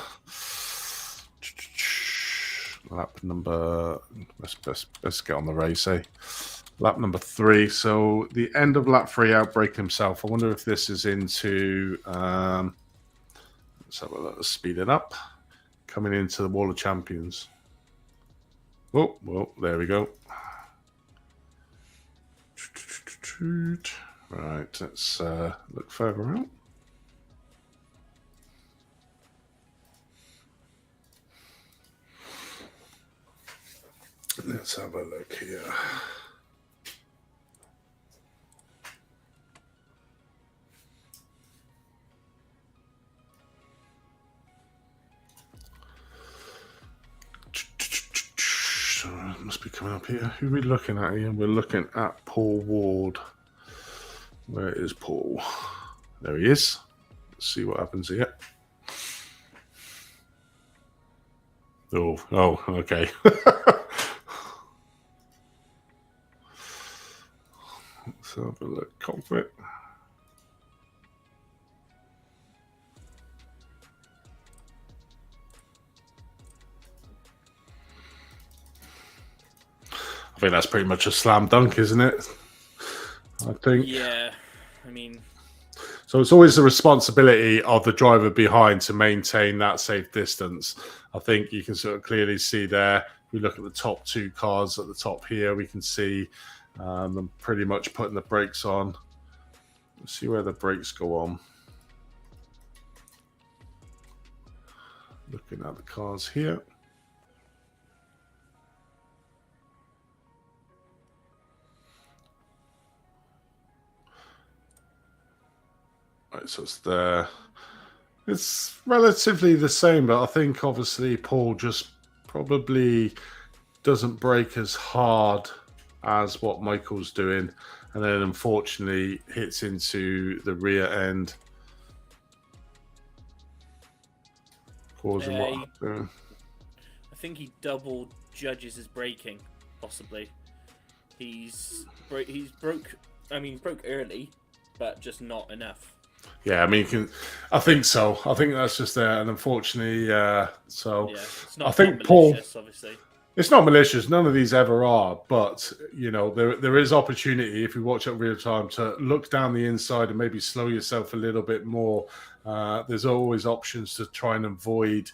lap number, let's get on the race, lap number 3. So the end of lap 3, outbreak himself. I wonder if this is into, let's have a look, let's speed it up. Coming into the Wall of Champions. Oh, well, there we go. Right, let's look further out. Let's have a look here. It must be coming up here. Who are we looking at here? We're looking at Paul Ward. Where is Paul? There he is. Let's see what happens here. Oh, okay. Let's have a look. Cockpit. I think that's pretty much a slam dunk, isn't it? I think. Yeah, I mean. So it's always the responsibility of the driver behind to maintain that safe distance. I think you can sort of clearly see there. If we look at the top 2 cars at the top here, we can see them pretty much putting the brakes on. Let's see where the brakes go on. Looking at the cars here. Right, so it's there. It's relatively the same, but I think obviously Paul just probably doesn't brake as hard as what Michael's doing, and then unfortunately hits into the rear end, causing what happened. I think he double judges his braking, possibly. He's broke early, but just not enough. Yeah, I mean, I think so. I think that's just there, and unfortunately, it's not I think Paul. Obviously. It's not malicious. None of these ever are. But, you know, there is opportunity if you watch it real time to look down the inside and maybe slow yourself a little bit more. There's always options to try and avoid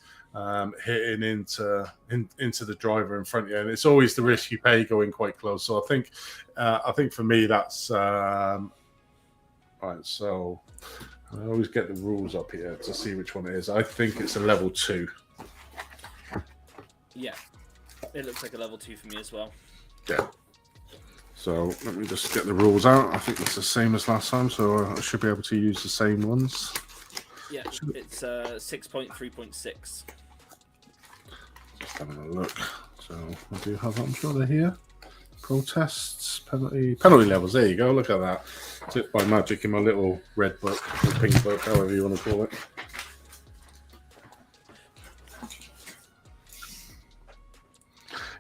hitting into the driver in front of you. And it's always the risk you pay going quite close. So I think for me, that's right. So I always get the rules up here to see which one it is. I think it's a level 2. Yeah. It looks like a level 2 for me as well. Yeah. So let me just get the rules out. I think it's the same as last time, so I should be able to use the same ones. Yeah, it's 6.3.6. Just having a look. So I do have, I'm sure they're here. Protests, penalty levels. There you go. Look at that. Tip by magic in my little red book, or pink book, however you want to call it.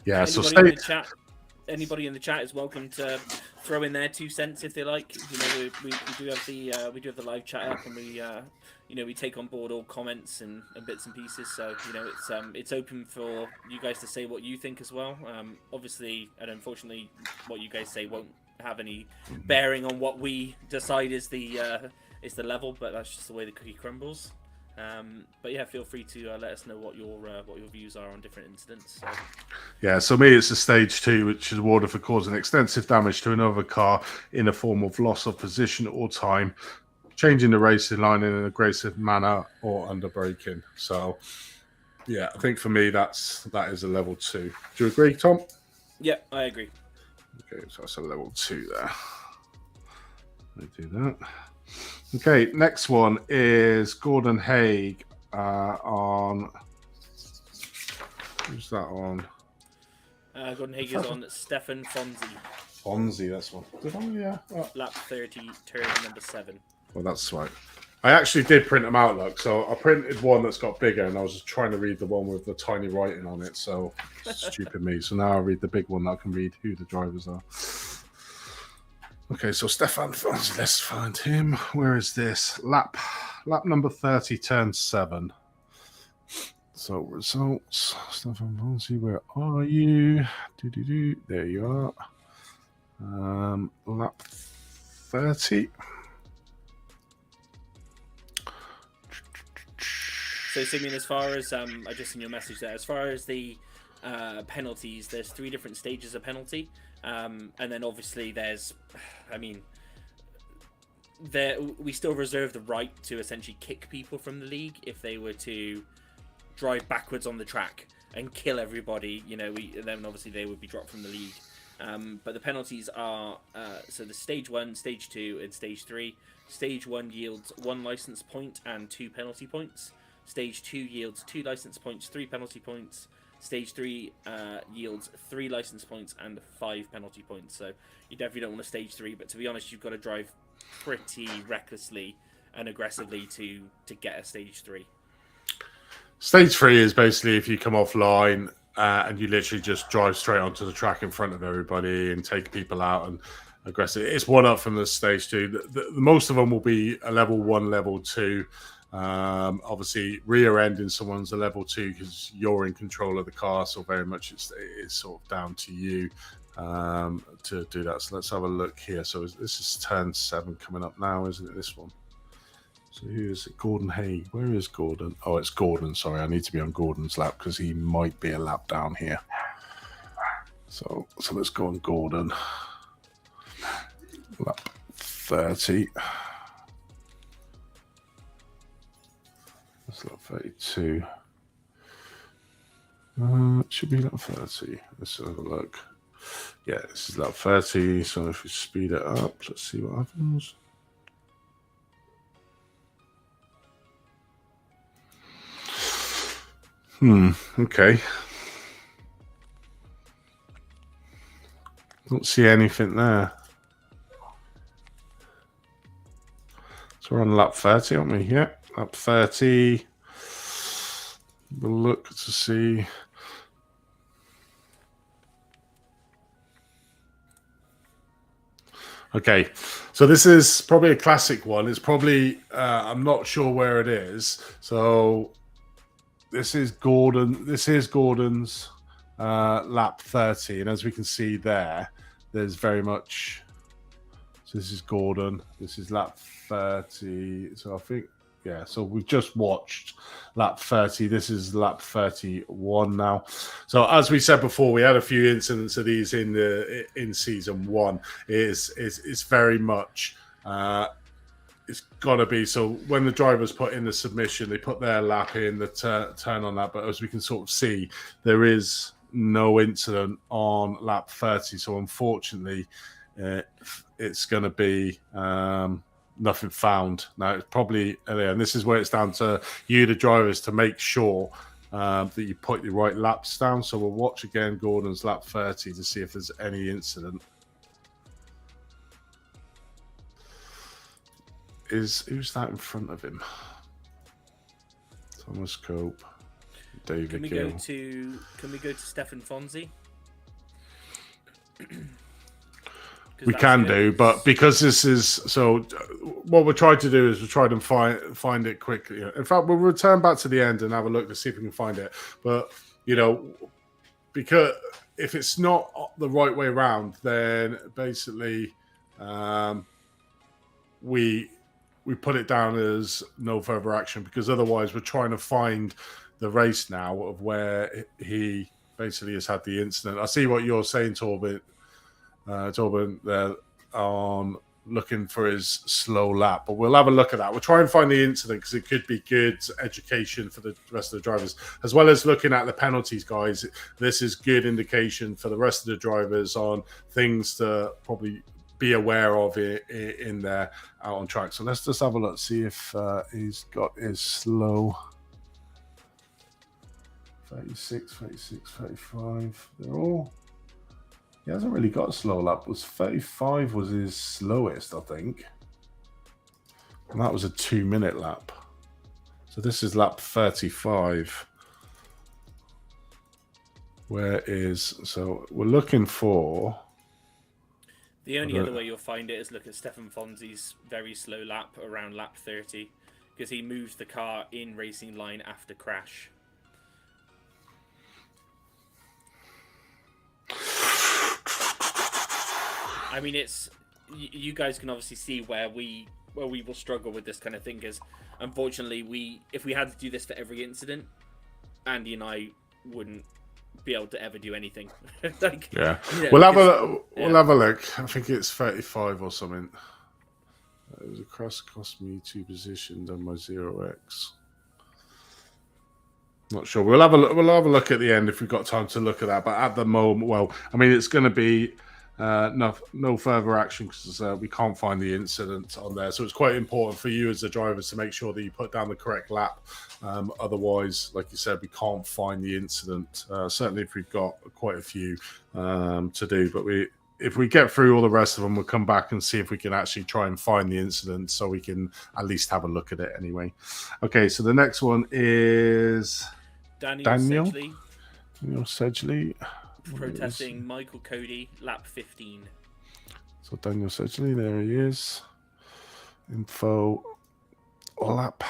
Yeah, anybody in the chat is welcome to throw in their 2 cents if they like. You know, we do have the live chat up, and we take on board all comments and bits and pieces. So you know, it's open for you guys to say what you think as well. Obviously, and unfortunately, what you guys say won't have any bearing on what we decide is the level, but that's just the way the cookie crumbles. But yeah, feel free to let us know what your views are on different incidents. So. Yeah, so me, it's a stage 2, which is awarded for causing extensive damage to another car in a form of loss of position or time, changing the racing line in an aggressive manner, or under braking. So, yeah, I think for me that is a level 2. Do you agree, Tom? Yeah, I agree. Okay, so that's a level 2 there. Let me do that. Okay, next one is Gordon Haig on. Who's that on? Gordon Haig is on Stefan Fonzie. Fonzie, that's one. Yeah. Oh. Lap 30, turn number 7. Well, that's right. I actually did print them out, look. So I printed one that's got bigger, and I was just trying to read the one with the tiny writing on it. So stupid me. So now I read the big one that I can read who the drivers are. Okay, so Stefan Fonzie, let's find him. Where is this? Lap number 30, turn 7. So results. Stefan Fonzie, where are you? There you are. Lap 30. So, Simeon, as far as I just seen your message there, as far as the penalties, there's 3 different stages of penalty. And then obviously there's, I mean, we still reserve the right to essentially kick people from the league if they were to drive backwards on the track and kill everybody. You know, then obviously they would be dropped from the league. But the penalties are so the stage 1, stage 2, and stage 3. Stage 1 yields 1 license point and 2 penalty points. Stage 2 yields 2 license points, 3 penalty points. Stage 3 yields 3 license points and 5 penalty points. So you definitely don't want a stage 3, but to be honest, you've got to drive pretty recklessly and aggressively to get a stage 3. Stage 3 is basically if you come offline and you literally just drive straight onto the track in front of everybody and take people out and aggressive. It's one up from the stage 2. The most of them will be a level 1, level 2. Obviously, rear-ending someone's a level 2 because you're in control of the car, so very much it's sort of down to you to do that. So let's have a look here. So this is turn 7 coming up now, isn't it? This one. So who is it? Gordon Haig. Where is Gordon? Oh, it's Gordon. Sorry, I need to be on Gordon's lap because he might be a lap down here. So let's go on Gordon. Lap 30. That's lap 32. It should be lap 30. Let's have a look. Yeah, this is lap 30. So if we speed it up, let's see what happens. Okay. Don't see anything there. So we're on lap 30, aren't we? Yeah, lap 30. We'll look to see. Okay, so this is probably a classic one. It's probably, I'm not sure where it is. So this is Gordon. This is Gordon's lap 30, and as we can see there, there's very much. So this is Gordon. This is lap 30. So I think, yeah. So we've just watched lap 30. This is lap 31 now. So as we said before, we had a few incidents of these in season 1. It's very much. It's got to be so when the drivers put in the submission, they put their lap in the turn on that. But as we can sort of see, there is no incident on lap 30. So unfortunately, it's going to be nothing found. Now it's probably, and this is where it's down to you, the drivers, to make sure that you put the right laps down. So we'll watch again Gordon's lap 30 to see if there's any incident. Who's that in front of him? Thomas Cope, David Can we Gill. go to Stefan Fonzie? We can do, but because this is so, what we're trying to do is we're trying to find it quickly. In fact, we'll return back to the end and have a look to see if we can find it. But because if it's not the right way around, then basically we put it down as no further action, because otherwise we're trying to find the race now of where he basically has had the incident. I see what you're saying, Torben. Torben, there on looking for his slow lap, but we'll have a look at that. We'll try and find the incident because it could be good education for the rest of the drivers, as well as looking at the penalties, guys. This is good indication for the rest of the drivers on things to probably be aware of in there out on track. So let's just have a look, see if he's got his slow 36, 36, 35. They're all. He hasn't really got a slow lap. Was 35 was his slowest, I think. And that was a 2-minute lap. So this is lap 35. So we're looking for. The only other way you'll find it is look at Stefan Fonzie's very slow lap around lap 30, because he moved the car in racing line after crash. I mean, it's you guys can obviously see where we will struggle with this kind of thing, because unfortunately if we had to do this for every incident, Andy and I wouldn't be able to ever do anything. We'll have a look. I think it's 35 or something. It was a crash, cost me 2 positions on my 0x. Not sure. We'll have a look at the end if we've got time to look at that. But at the moment, well, I mean, it's going to be no further action because we can't find the incident on there. So it's quite important for you as the drivers to make sure that you put down the correct lap. Otherwise, like you said, we can't find the incident. Certainly if we've got quite a few to do. But if we get through all the rest of them, we'll come back and see if we can actually try and find the incident so we can at least have a look at it anyway. Okay, so the next one is Daniel Sedgley. Protesting Michael Cody, lap 15. So Daniel Sedgley, there he is. Info, lap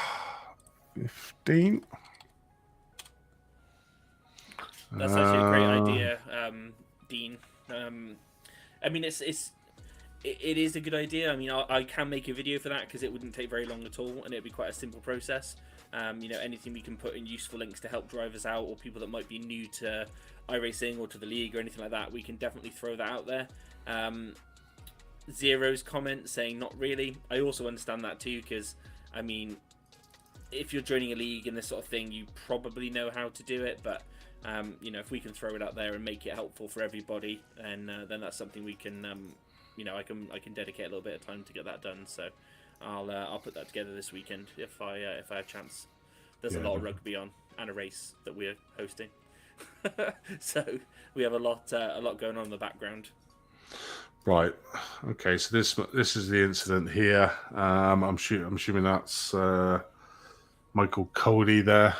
15. That's actually a great idea, Dean. I mean, it is a good idea. I mean, I can make a video for that because it wouldn't take very long at all, and it'd be quite a simple process. Anything we can put in useful links to help drivers out, or people that might be new to iRacing or to the league or anything like that, we can definitely throw that out there. Zero's comment saying not really. I also understand that too, because I mean, if you're joining a league and this sort of thing, you probably know how to do it, but if we can throw it out there and make it helpful for everybody, then that's something we can I can dedicate a little bit of time to get that done. So I'll put that together this weekend if I have a chance. There's a lot of rugby on and a race that we're hosting. So we have a lot going on in the background. Right. Okay. So this is the incident here. I'm assuming that's Michael Cody there.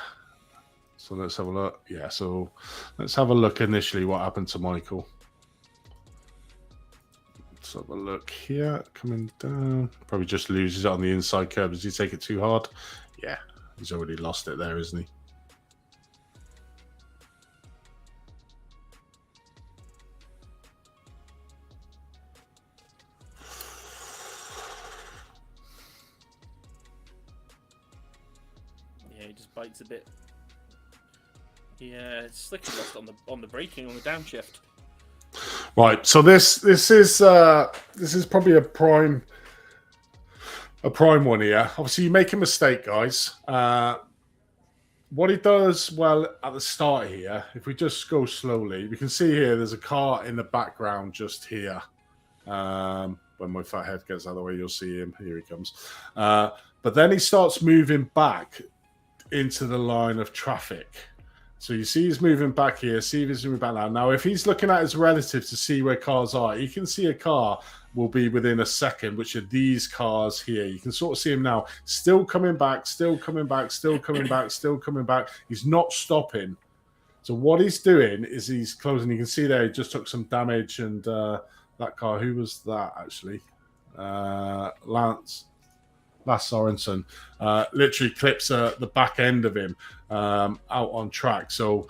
So let's have a look. Yeah. So let's have a look initially what happened to Michael. Let's have a look here. Coming down. Probably just loses it on the inside curb. Does he take it too hard? Yeah. He's already lost it there, isn't he? bike's a bit. Yeah, it's slightly lost on the braking on the downshift. Right. So this is probably a prime one here. Obviously, you make a mistake, guys. What he does well at the start here, if we just go slowly, we can see here there's a car in the background just here. When my fat head gets out of the way, you'll see him. Here he comes. But then he starts moving back into the line of traffic. So you see he's moving back here. See if he's moving back now. Now, if he's looking at his relative to see where cars are, he can see a car will be within a second, which are these cars here. You can sort of see him now. Still coming back, still coming back, still coming back, still coming back. He's not stopping. So what he's doing is he's closing. You can see there he just took some damage. And that car, who was that actually? Lance Sorensen literally clips the back end of him out on track. So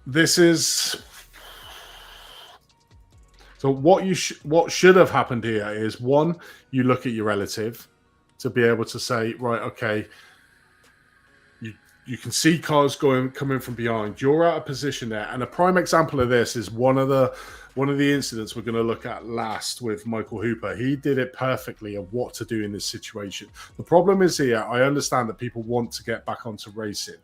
this is what should have happened here is, one, you look at your relative to be able to say, right, okay, you can see cars coming from behind. You're out of position there, and a prime example of this is one of the incidents we're going to look at last with Michael Hooper. He did it perfectly of what to do in this situation. The problem is here, I understand that people want to get back onto racing,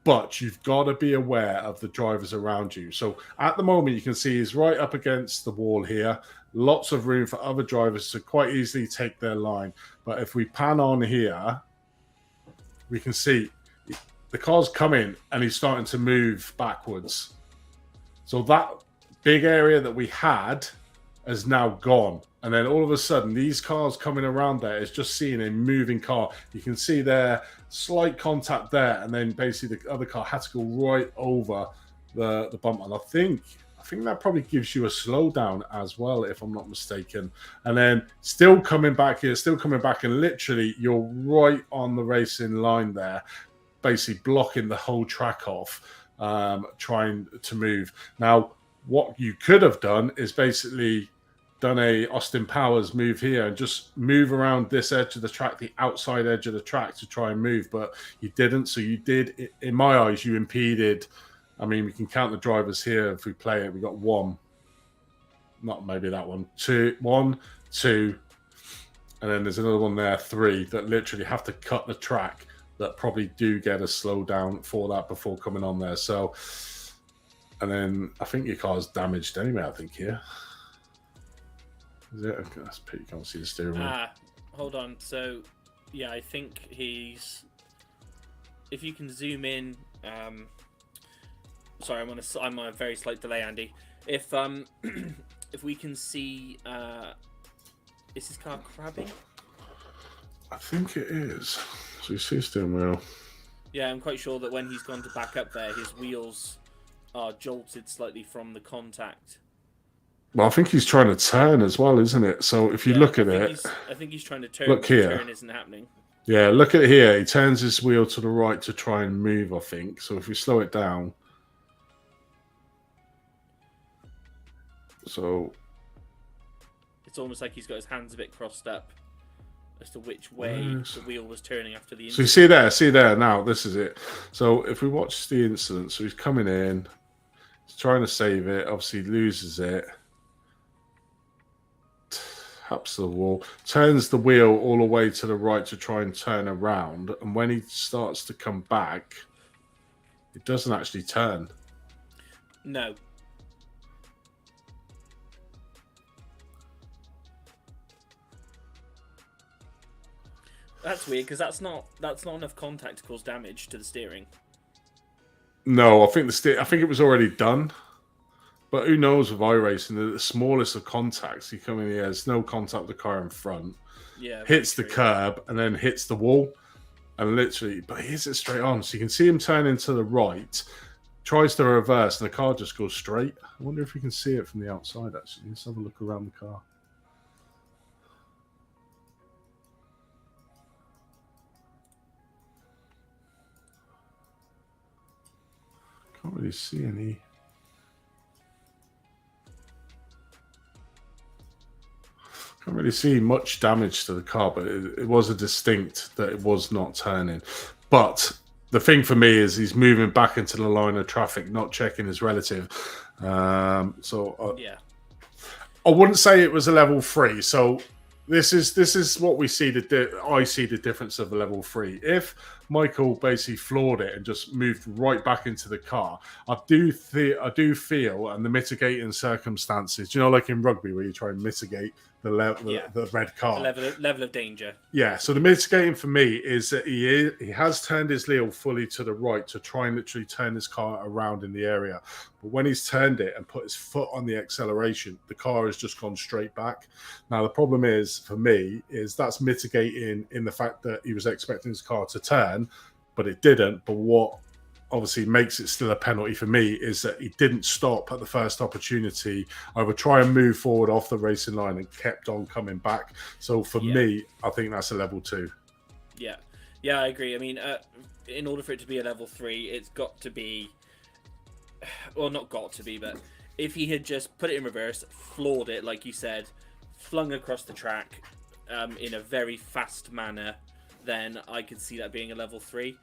but you've got to be aware of the drivers around you. So at the moment, you can see he's right up against the wall here. Lots of room for other drivers to quite easily take their line. But if we pan on here, we can see the car's coming and he's starting to move backwards. So that big area that we had has now gone. And then all of a sudden, these cars coming around there is just seeing a moving car. You can see there, slight contact there. And then basically the other car had to go right over the bump. And I think that probably gives you a slowdown as well, if I'm not mistaken. And then still coming back here, still coming back. And literally, you're right on the racing line there, basically blocking the whole track off, trying to move. Now, what you could have done is basically done a Austin Powers move here and just move around this edge of the track, the outside edge of the track, to try and move, but you didn't. So you did, in my eyes, you impeded. I mean, we can count the drivers here if we play it. We got one, not maybe that one, one, two, and then there's another one there, three, that literally have to cut the track, that probably do get a slowdown for that before coming on there. So, and then I think your car's damaged anyway, I think, here. Is it? Okay, that's pretty, you can't see the steering wheel. Hold on. So, yeah, I think he's... If you can zoom in... Sorry, I'm on a very slight delay, Andy. If if we can see... is his car crabbing? I think it is. So you see steering wheel. Yeah, I'm quite sure that when he's gone to back up there, his wheels are jolted slightly from the contact. Well, I think he's trying to turn as well, isn't it? So if you look at it... I think he's trying to turn. Look here. The turn isn't happening. Yeah, look at it here. He turns his wheel to the right to try and move, I think. So if we slow it down... So... It's almost like he's got his hands a bit crossed up as to which way the wheel was turning after the incident. So you see there now, this is it. So if we watch the incident, so he's coming in, he's trying to save it, obviously loses it, taps the wall, turns the wheel all the way to the right to try and turn around, and when he starts to come back, it doesn't actually turn. No. That's weird, because that's not enough contact to cause damage to the steering. No, I think I think it was already done. But who knows with iRacing, the smallest of contacts, you come in here, there's no contact with the car in front. Yeah. Hits the curb and then hits the wall. And literally, but he hits it straight on. So you can see him turning to the right, tries to reverse, and the car just goes straight. I wonder if you can see it from the outside, actually. Let's have a look around the car. Can't really see any. Can't really see much damage to the car, but it was a distinct that it was not turning. But the thing for me is he's moving back into the line of traffic, not checking his relative. Yeah. I wouldn't say it was a level 3. So this is what we see. I see the difference of a level 3. If Michael basically floored it and just moved right back into the car, I do feel, and the mitigating circumstances, like in rugby where you try and mitigate the red card, the level of danger. Yeah, so the mitigating for me is that he has turned his wheel fully to the right to try and literally turn his car around in the area. But when he's turned it and put his foot on the acceleration, the car has just gone straight back. Now, the problem is, for me, is that's mitigating in the fact that he was expecting his car to turn, but it didn't. But what obviously makes it still a penalty for me is that he didn't stop at the first opportunity. I would try and move forward off the racing line and kept on coming back. So for me, I think that's a level 2. Yeah, I agree. I mean, in order for it to be a level 3, it's got to be, well, not got to be, but if he had just put it in reverse, floored it, like you said, flung across the track in a very fast manner, then I could see that being a level 3.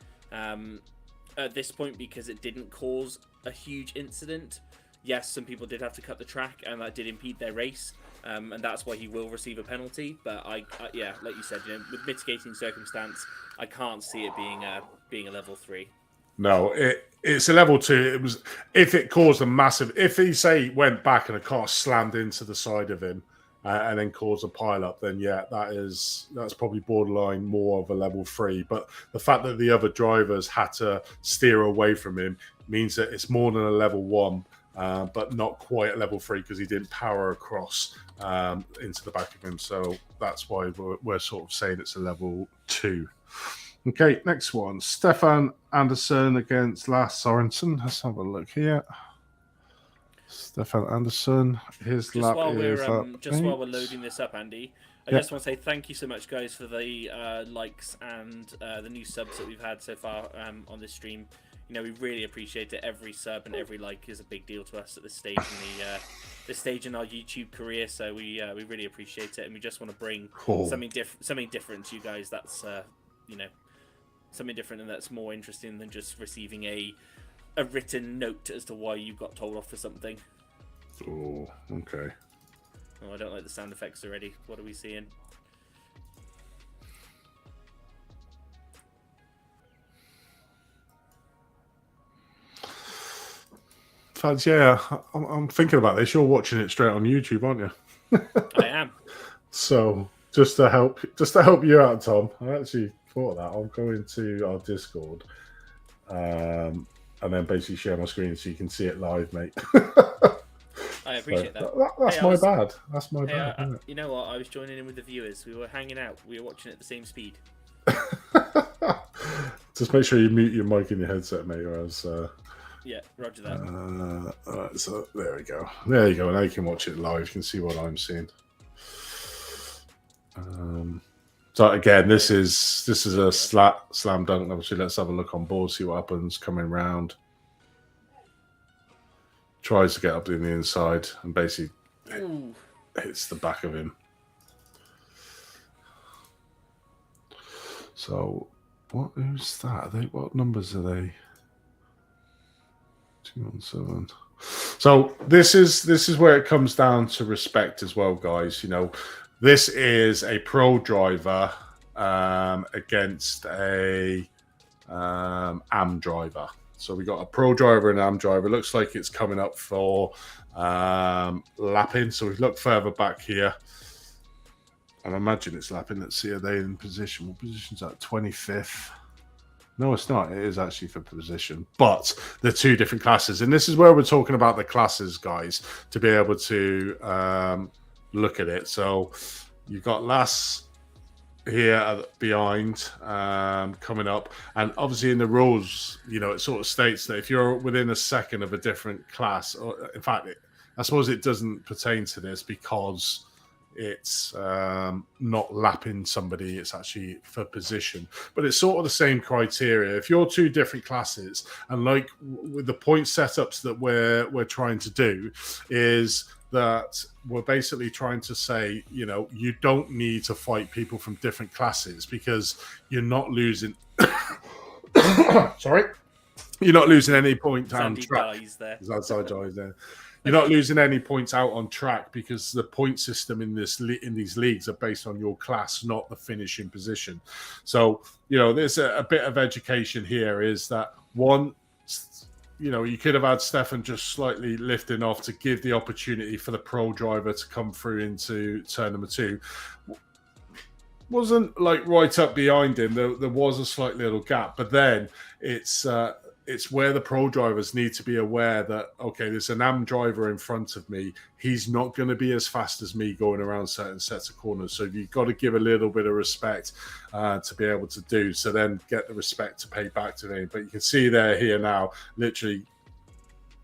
At this point, because it didn't cause a huge incident, yes, some people did have to cut the track, and that did impede their race, and that's why he will receive a penalty. But yeah, like you said, with mitigating circumstance, I can't see it being a level 3. No, it's a level 2. It was if it caused a massive. If he went back and a car slammed into the side of him and then caused a pile up, then yeah, that's probably borderline more of a level 3. But the fact that the other drivers had to steer away from him means that it's more than a level 1, but not quite a level 3 because he didn't power across into the back of him. So that's why we're sort of saying it's a level 2. Okay, next one. Stefan Andersson against Lars Sorensen. Let's have a look here. Stefan Andersson, his lap is up. Just while we're loading this up, Andy, I just want to say thank you so much, guys, for the likes and the new subs that we've had so far on this stream. We really appreciate it. Every sub and every like is a big deal to us at this stage in our YouTube career. So we really appreciate it, and we just want to bring something different to you guys. That's something different, and that's more interesting than just receiving a written note as to why you got told off for something. Oh, okay. Oh, I don't like the sound effects already. What are we seeing? In fact, yeah, I'm thinking about this. You're watching it straight on YouTube, aren't you? I am. So just to help you out, Tom, I actually thought of that. I'm going to our Discord. And then basically share my screen so you can see it live, mate. I appreciate that. That's my bad. That's my bad. Isn't it? You know what? I was joining in with the viewers. We were hanging out. We were watching at the same speed. Just make sure you mute your mic in your headset, mate, or else... yeah, roger that. Alright, so there we go. There you go. Now you can watch it live. You can see what I'm seeing. So again, this is a slam dunk. Obviously, let's have a look on board, see what happens. Coming round, tries to get up in the inside, and basically hits the back of him. So, who's that? What numbers are they? 217. So this is where it comes down to respect as well, guys. This is a pro driver against a AM driver. So we got a pro driver and AM driver. Looks like it's coming up for lapping. So we look further back here. And I imagine it's lapping. Let's see, are they in position? What position's that? 25th. No, it's not. It is actually for position. But they're two different classes. And this is where we're talking about the classes, guys, to be able to look at it. So you've got Lass here behind coming up. And obviously in the rules, it sort of states that if you're within a second of a different class, or in fact, I suppose it doesn't pertain to this because it's not lapping somebody, it's actually for position. But it's sort of the same criteria. If you're two different classes, and like with the point setups that we're trying to do, is that we're basically trying to say, you know, you don't need to fight people from different classes because you're not losing. Sorry, you're not losing any point down track. Dies there. Outside dies there. You're not losing any points out on track because the point system in these leagues are based on your class, not the finishing position. So, you know, there's a bit of education here. Is that one? You know, you could have had Stefan just slightly lifting off to give the opportunity for the pro driver to come through into turn number 2. Wasn't like right up behind him. There was a slight little gap, but then it's where the pro drivers need to be aware that, okay, there's an AM driver in front of me. He's not going to be as fast as me going around certain sets of corners. So you've got to give a little bit of respect to be able to do. So then get the respect to pay back to him. But you can see here now, literally,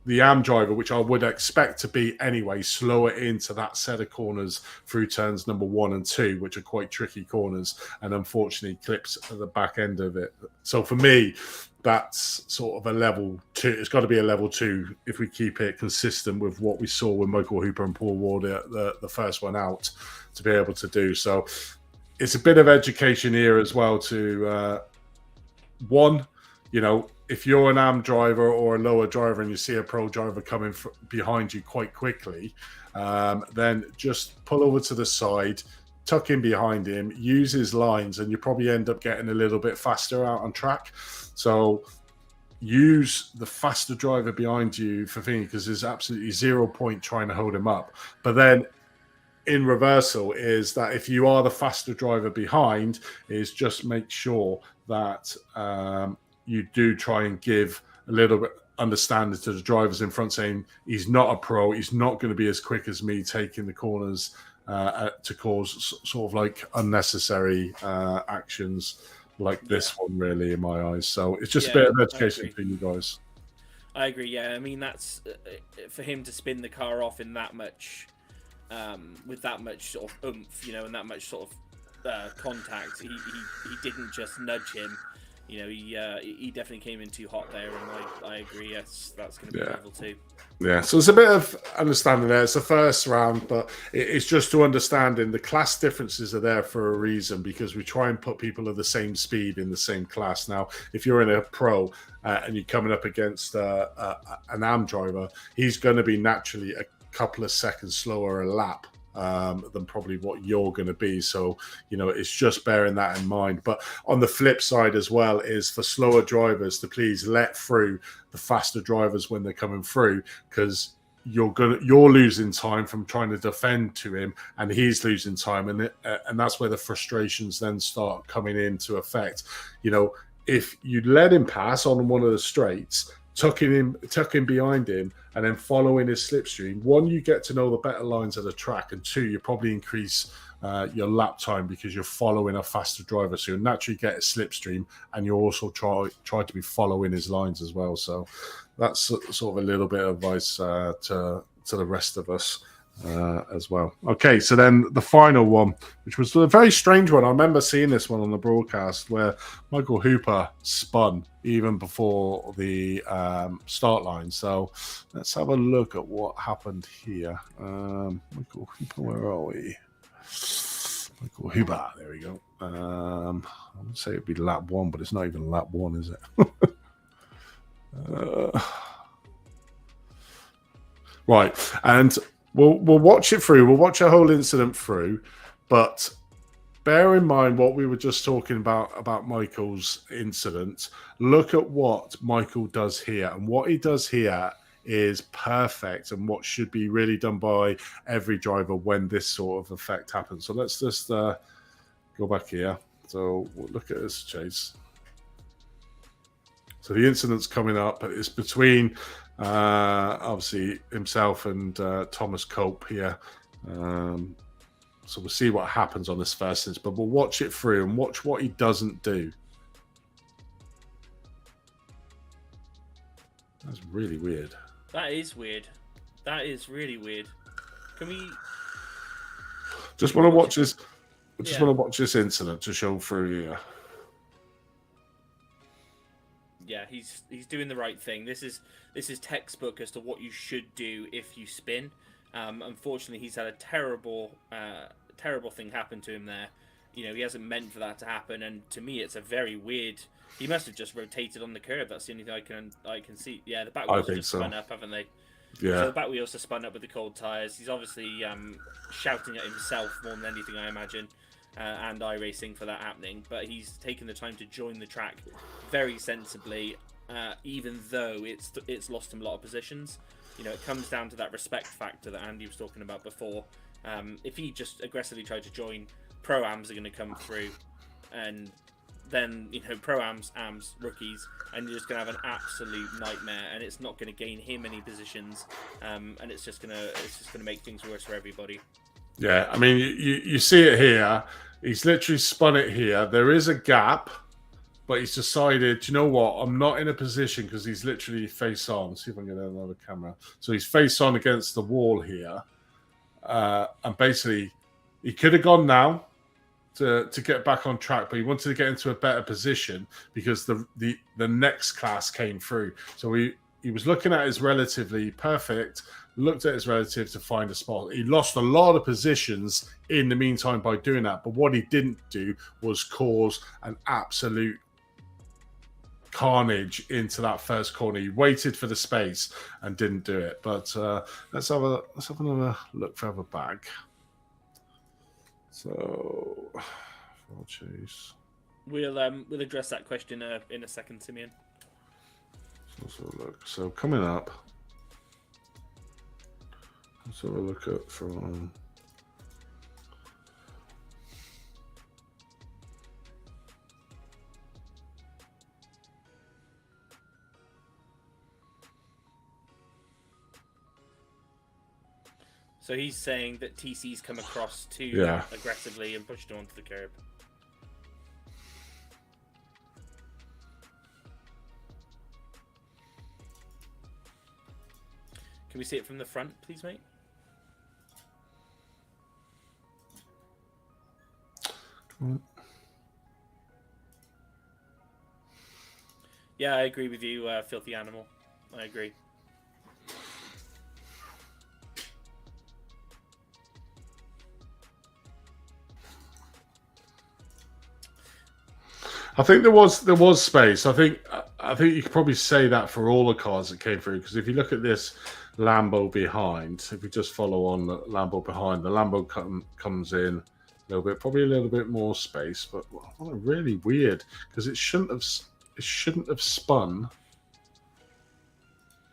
the AM driver, which I would expect to be anyway, slower into that set of corners through turns number 1 and 2, which are quite tricky corners, and unfortunately clips at the back end of it. So for me, that's sort of a level 2. It's got to be a level 2 if we keep it consistent with what we saw with Michael Hooper and Paul Ward, the first one out, to be able to do. So it's a bit of education here as well to, one, you know, if you're an AM driver or a lower driver and you see a pro driver coming behind you quite quickly, then just pull over to the side, tuck in behind him, use his lines, and you probably end up getting a little bit faster out on track. So use the faster driver behind you for thinking, because there's absolutely 0 point trying to hold him up. But then in reversal is that if you are the faster driver behind, is just make sure that you do try and give a little bit understanding to the drivers in front, saying he's not a pro, he's not going to be as quick as me taking the corners to cause sort of like unnecessary actions like this one, really, in my eyes. So it's just a bit of education for you guys. I agree. Yeah, I mean, that's for him to spin the car off in that much, with that much sort of oomph, you know, and that much sort of contact. He didn't just nudge him. You know, he definitely came in too hot there, and I agree. Yes, that's going to be level 2. Yeah, so it's a bit of understanding there. It's the first round, but it's just to understanding the class differences are there for a reason, because we try and put people of the same speed in the same class. Now, if you're in a pro and you're coming up against an AM driver, he's going to be naturally a couple of seconds slower a lap than probably what you're going to be. So, you know, it's just bearing that in mind. But on the flip side as well is for slower drivers to please let through the faster drivers when they're coming through, because you're losing time from trying to defend to him, and he's losing time, and that's where the frustrations then start coming into effect. You know, if you let him pass on one of the straights, tucking behind him, and then following his slipstream, one, you get to know the better lines of the track, and two, you probably increase your lap time because you're following a faster driver, so you'll naturally get a slipstream, and you also try to be following his lines as well. So that's sort of a little bit of advice to the rest of us as well. Okay, so then the final one, which was a very strange one. I remember seeing this one on the broadcast where Michael Hooper spun even before the start line. So let's have a look at what happened here. Michael Hooper, where are we? Michael Hooper, there we go. I would say it'd be lap 1, but it's not even lap 1, is it? Right, and we'll watch it through. We'll watch a whole incident through, but bear in mind what we were just talking about Michael's incident. Look at what Michael does here, and what he does here is perfect, and what should be really done by every driver when this sort of effect happens. So let's just go back here. So we'll look at this chase. So the incident's coming up, but it's between obviously himself and Thomas Cope here. So we'll see what happens on this first instance, but we'll watch it through and watch what he doesn't do. That's really weird. That is weird. That is really weird. Can we... Just want to watch this. I just Yeah. want to watch this incident to show through here. Yeah, he's doing the right thing. This is textbook as to what you should do if you spin. Unfortunately, he's had a terrible thing happen to him there. You know, he hasn't meant for that to happen, and to me, it's a very weird. He must have just rotated on the curb. That's the only thing I can see. Yeah, the back wheels have just spun up, haven't they? Yeah. So the back wheels are spun up with the cold tires. He's obviously shouting at himself more than anything, I imagine, and iRacing for that happening. But he's taken the time to join the track very sensibly, even though it's lost him a lot of positions. You know, it comes down to that respect factor that Andy was talking about before. If he just aggressively tried to join, Pro-Ams are going to come through, and then, you know, Pro-Ams, AMs, rookies, and you're just going to have an absolute nightmare, and it's not going to gain him any positions, and it's just going to make things worse for everybody. Yeah, I mean, you see it here. He's literally spun it here. There is a gap, but he's decided, you know what? I'm not in a position because he's literally face on. Let's see if I can get another camera. So he's face on against the wall here, and basically, he could have gone now to get back on track, but he wanted to get into a better position because the next class came through. So he was looking at his relatively perfect, looked at his relative to find a spot. He lost a lot of positions in the meantime by doing that, but what he didn't do was cause an absolute carnage into that first corner. He waited for the space and didn't do it. But let's have another look further back. So, I'll chase. We'll address that question in a second, Simeon. So coming up, let's have a look at from. So he's saying that TC's come across too aggressively and pushed him onto the curb. Can we see it from the front, please, mate? Yeah, I agree with you, filthy animal. I agree. I think there was space. I think you could probably say that for all the cars that came through, because if you look at this Lambo behind, if we just follow on the Lambo behind, the Lambo comes in a little bit, probably a little bit more space, but really weird because it shouldn't have spun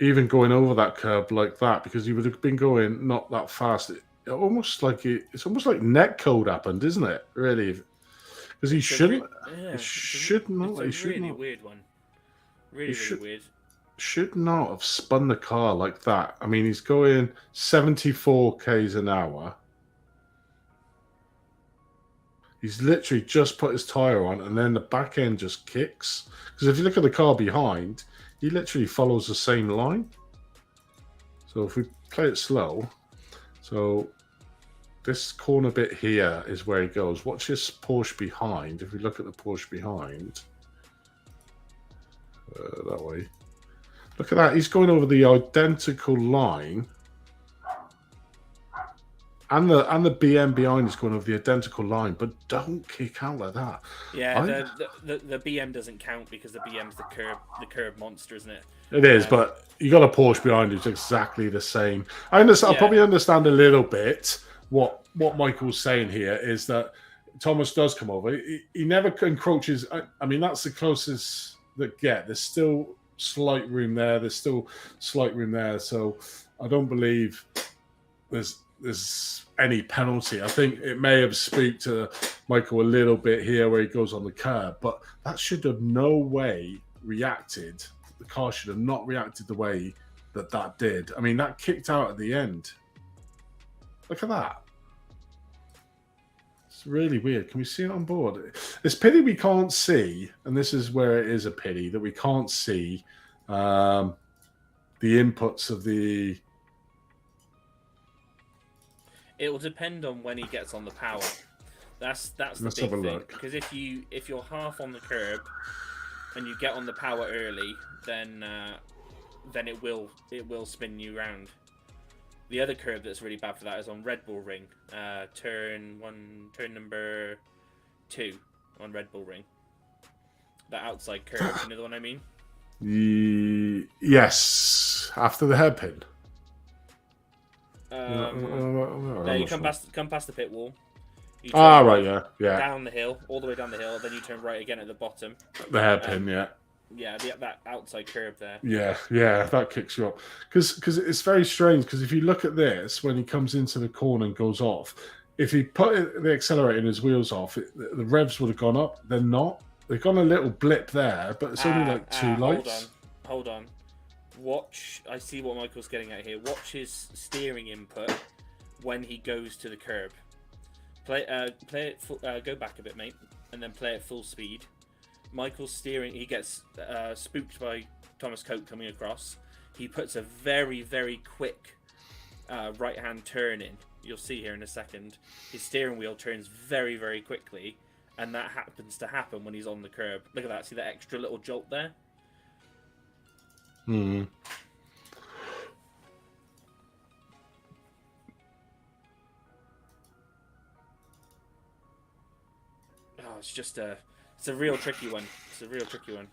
even going over that curb like that, because you would have been going not that fast. It's almost like netcode happened, isn't it? Really. Because he shouldn't. It should not. It's a really weird one. Really weird. Should not have spun the car like that. I mean, he's going 74 k's an hour. He's literally just put his tire on, and then the back end just kicks. Because if you look at the car behind, he literally follows the same line. So if we play it slow, so. This corner bit here is where he goes. Watch this Porsche behind. If we look at the Porsche behind, that way. Look at that. He's going over the identical line. And the BM behind is going over the identical line, but don't kick out like that. Yeah, the BM doesn't count because the BM's the curb monster, isn't it? It is, but you got a Porsche behind who's exactly the same. I probably understand a little bit. What Michael's saying here is that Thomas does come over. He never encroaches. I mean, that's the closest that get. There's still slight room there. So I don't believe there's any penalty. I think it may have spooked to Michael a little bit here where he goes on the curb, but that should have no way reacted. The car should have not reacted the way that did. I mean, that kicked out at the end. Look at that. It's really weird. Can we see it on board? It's pity we can't see, and this is where it is a pity that we can't see the inputs of the... It will depend on when he gets on the power. That's the Let's big have a thing. look. Because if you're half on the curb and you get on the power early, then it will spin you round. The other curb that's really bad for that is on Red Bull Ring, turn number 2 on Red Bull Ring. That outside curve, you know the one I mean? Yes, after the hairpin. There you come past the pit wall. You turn right, yeah. Down the hill, all the way down the hill, then you turn right again at the bottom. The hairpin, yeah. Yeah, that outside curve there. Yeah, that kicks you up. Because it's very strange, because if you look at this, when he comes into the corner and goes off, if he put the accelerator and his wheels off, the revs would have gone up. They're not. They've gone a little blip there, but it's only like 2 lights. Hold on. Watch. I see what Michael's getting at here. Watch his steering input when he goes to the curb. Play it. Go back a bit, mate, and then play it full speed. Michael's steering. He gets spooked by Thomas Coke coming across. He puts a very, very quick right-hand turn in. You'll see here in a second. His steering wheel turns very, very quickly, and that happens to happen when he's on the curb. Look at that. See that extra little jolt there? Hmm. Oh, it's a real tricky one. It's a real tricky one.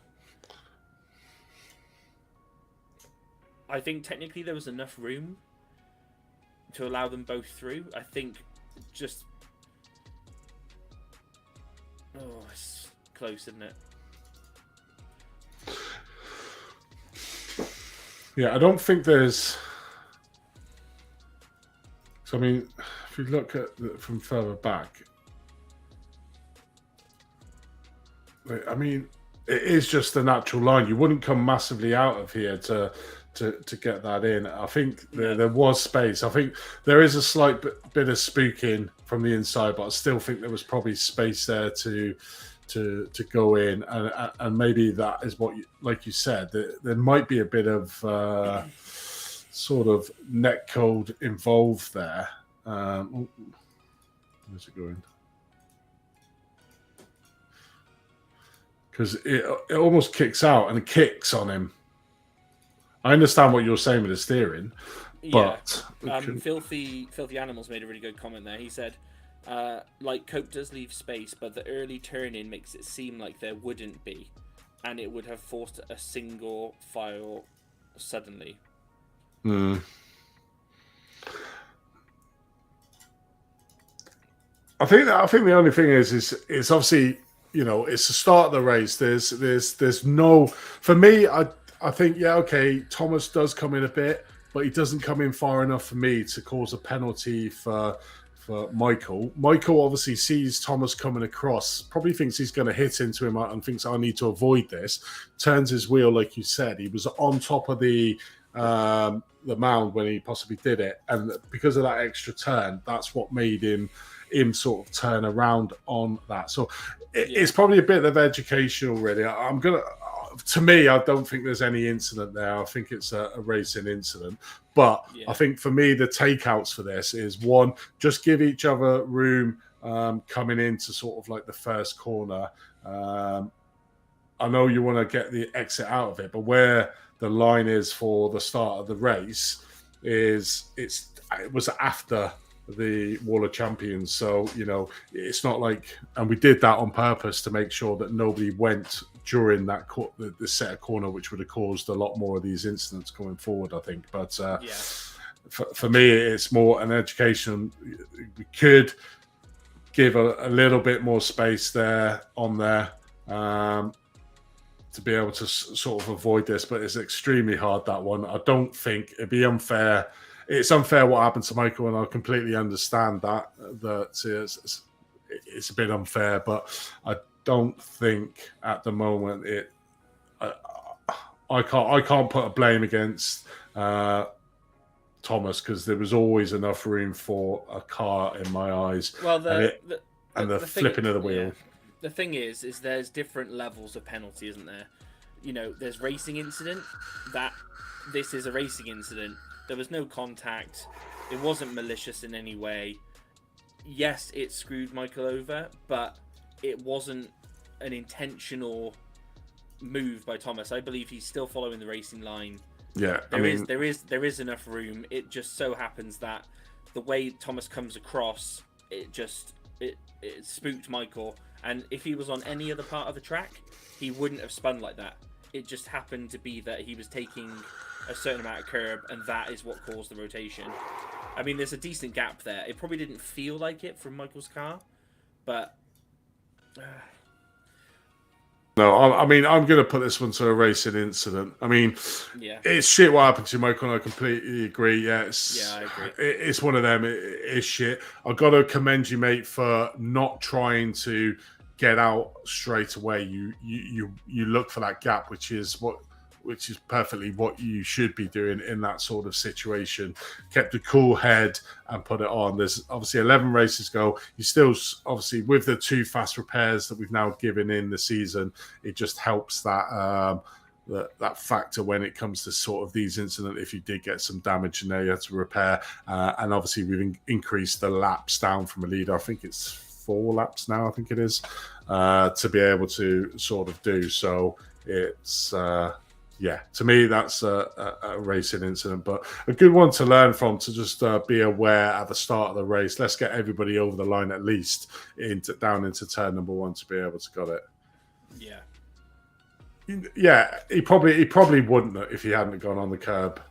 I think technically there was enough room to allow them both through. I think just... Oh, it's close, isn't it? Yeah, I don't think there's... So, I mean, if you look at from further back, I mean, it is just a natural line. You wouldn't come massively out of here to get that in. I think there was space. I think there is a slight bit of spooking from the inside, but I still think there was probably space there to go in, and maybe that is what, like you said, there might be a bit of sort of net code involved there. Where's it going? Because it almost kicks out and it kicks on him. I understand what you're saying with the steering, but Filthy Animals made a really good comment there. He said, like Cope does leave space, but the early turn-in makes it seem like there wouldn't be, and it would have forced a single file suddenly. Hmm. I think the only thing is it's obviously, you know, it's the start of the race. There's no, for me, I think, yeah, okay, Thomas does come in a bit, but he doesn't come in far enough for me to cause a penalty for Michael. Michael obviously sees Thomas coming across, probably thinks he's going to hit into him and thinks, I need to avoid this. Turns his wheel, like you said. He was on top of the mound when he possibly did it. And because of that extra turn, that's what made him sort of turn around on that. So it's probably a bit of educational, really. To me, I don't think there's any incident there. I think it's a racing incident. But I think for me, the takeouts for this is, one, just give each other room coming into sort of like the first corner. I know you want to get the exit out of it, but where the line is for the start of the race it was after the Wall of Champions. So, you know, it's not like, and we did that on purpose to make sure that nobody went during that the set corner, which would have caused a lot more of these incidents going forward, I think. But for me, it's more an education. We could give a little bit more space there to be able to sort of avoid this, but it's extremely hard, that one. I don't think it'd be unfair. It's unfair what happened to Michael, and I completely understand that it's a bit unfair, but I don't think at the moment I can't put a blame against Thomas, because there was always enough room for a car in my eyes. Well, the flipping of the wheel. Yeah. The thing is there's different levels of penalty, isn't there? You know, there's racing incident. This is a racing incident. There was no contact. It wasn't malicious in any way. Yes, it screwed Michael over, but it wasn't an intentional move by Thomas. I believe he's still following the racing line. Yeah, There is enough room. It just so happens that the way Thomas comes across, it spooked Michael. And if he was on any other part of the track, he wouldn't have spun like that. It just happened to be that he was taking a certain amount of curb, and that is what caused the rotation. I mean, there's a decent gap there. It probably didn't feel like it from Michael's car, but no, I mean, I'm going to put this one to a racing incident. I mean, yeah, it's shit what happened to Michael, and I completely agree. Yeah, I agree. It's one of them. It is shit. I've got to commend you, mate, for not trying to get out straight away. You look for that gap, which is perfectly what you should be doing in that sort of situation. Kept a cool head and put it on. There's obviously 11 races go. You still, obviously, with the 2 fast repairs that we've now given in the season, it just helps that that factor when it comes to sort of these incidents. If you did get some damage in there, you have to repair. And obviously, we've increased the laps down from a leader. I think it's 4 laps now, I think it is, to be able to sort of do. So it's... yeah, to me, that's a racing incident, but a good one to learn from, to just be aware at the start of the race. Let's get everybody over the line at least down into turn number 1 to be able to got it. Yeah. Yeah, he probably wouldn't have if he hadn't gone on the curb.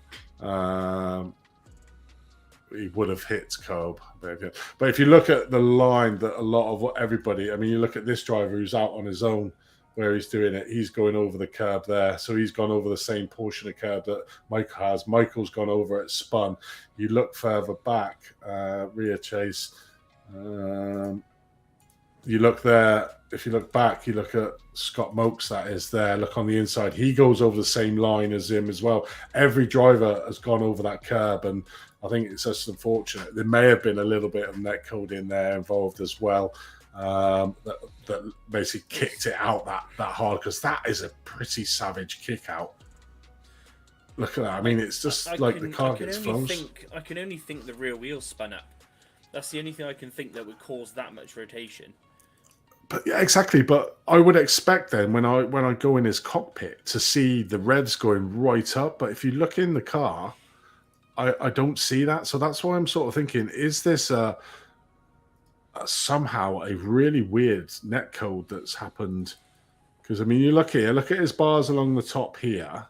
He would have hit Cobb. But if you look at the line that a lot of everybody, I mean, you look at this driver who's out on his own, where he's doing it, he's going over the curb there. So he's gone over the same portion of curb that Michael has. Michael's gone over it, spun. You look further back, rear chase. You look there. If you look back, you look at Scott Mokes, that is there. Look on the inside. He goes over the same line as him as well. Every driver has gone over that curb, and I think it's just unfortunate. There may have been a little bit of net code in there involved as well. That basically kicked it out that hard, because that is a pretty savage kick out. Look at that. I mean, it's just the car gets froze. I can only think the rear wheels spun up. That's the only thing I can think that would cause that much rotation. But yeah, exactly. But I would expect then when I go in his cockpit to see the revs going right up. But if you look in the car, I don't see that. So that's why I'm sort of thinking: is this somehow a really weird net code that's happened? Because I mean, you look here, look at his bars along the top here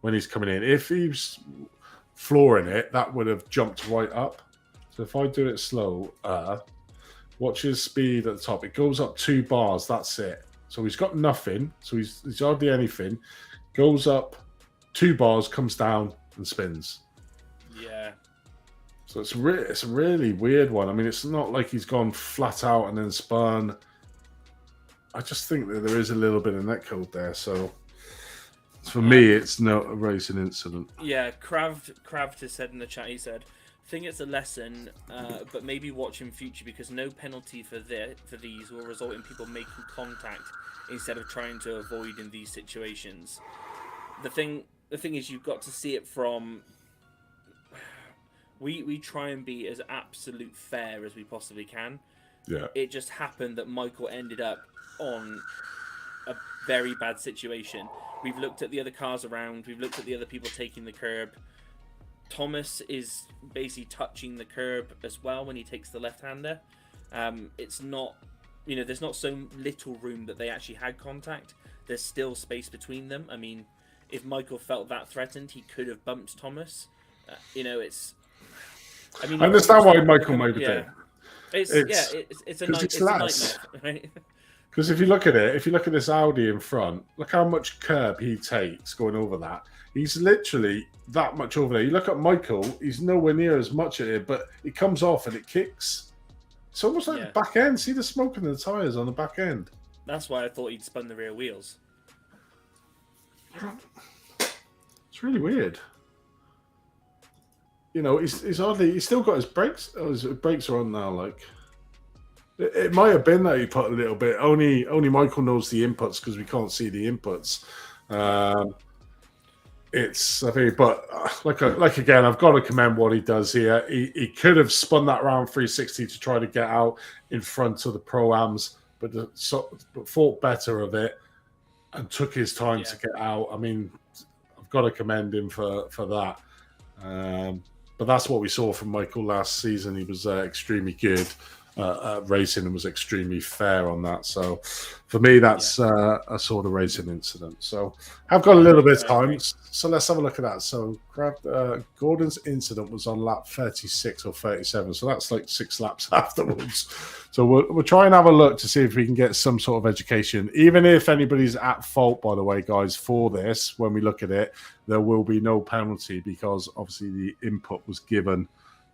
when he's coming in. If he's flooring it, that would have jumped right up. So if I do it slow, watch his speed at the top. It goes up 2 bars. That's it. So he's got nothing. So he's hardly anything. Goes up 2 bars, comes down and spins. Yeah. So it's a really weird one. I mean, it's not like he's gone flat out and then spun. I just think that there is a little bit of netcode there. So for me, it's not a racing incident. Yeah, Kravd has said in the chat, he said, I think it's a lesson, but maybe watch in future, because no penalty for these will result in people making contact instead of trying to avoid in these situations. The thing is, you've got to see it from... We try and be as absolute fair as we possibly can. Yeah. It just happened that Michael ended up on a very bad situation. We've looked at the other cars around. We've looked at the other people taking the curb. Thomas is basically touching the curb as well when he takes the left-hander. It's not, there's not so little room that they actually had contact. There's still space between them. I mean, if Michael felt that threatened, he could have bumped Thomas. It's... I mean, I understand why Michael made it. Yeah. It's a nightmare, right? Because if you look at it, if you look at this Audi in front, look how much curb he takes going over that. He's literally that much over there. You look at Michael, he's nowhere near as much at it, but it comes off and it kicks. It's almost like the back end. See the smoke in the tyres on the back end. That's why I thought he'd spun the rear wheels. It's really weird. He's still got his brakes. Oh, his brakes are on now. Like, it might have been that he put a little bit. Only Michael knows the inputs, because we can't see the inputs. it's I think, but like again, I've got to commend what he does here. He could have spun that round 360 to try to get out in front of the pro-ams, but thought better of it and took his time to get out. I mean, I've got to commend him for that. But that's what we saw from Michael last season. He was extremely good at racing and was extremely fair on that. So for me, that's a sort of racing incident. So I've got a little bit of time. So let's have a look at that. So Gordon's incident was on lap 36 or 37. So that's like 6 laps afterwards. So we'll try and have a look to see if we can get some sort of education. Even if anybody's at fault, by the way, guys, for this, when we look at it, there will be no penalty because obviously the input was given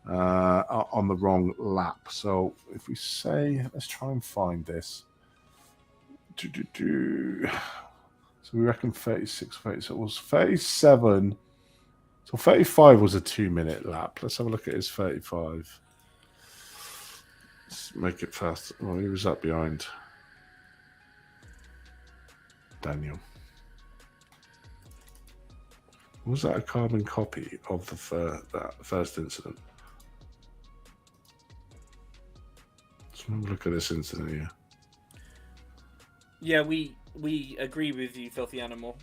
on the wrong lap. So if we say, let's try and find this. So we reckon 36, 30. So it was 37. So 35 was a 2-minute lap. Let's have a look at his 35. Let's make it fast. Oh, who was that behind? Daniel. Was that a carbon copy of that first incident? Let's have a look at this incident here. Yeah, we agree with you, Filthy Animal.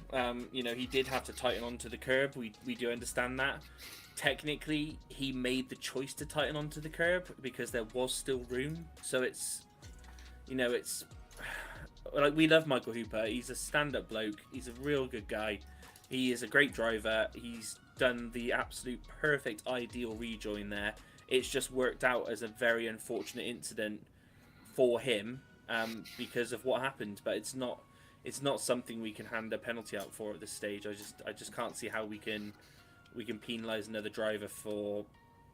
He did have to tighten onto the curb. We do understand that. Technically, he made the choice to tighten onto the curb because there was still room. So it's like, we love Michael Hooper. He's a stand-up bloke. He's a real good guy. He is a great driver. He's done the absolute perfect, ideal rejoin there. It's just worked out as a very unfortunate incident for him because of what happened. But it's not something we can hand a penalty out for at this stage. I just can't see how we can penalise another driver for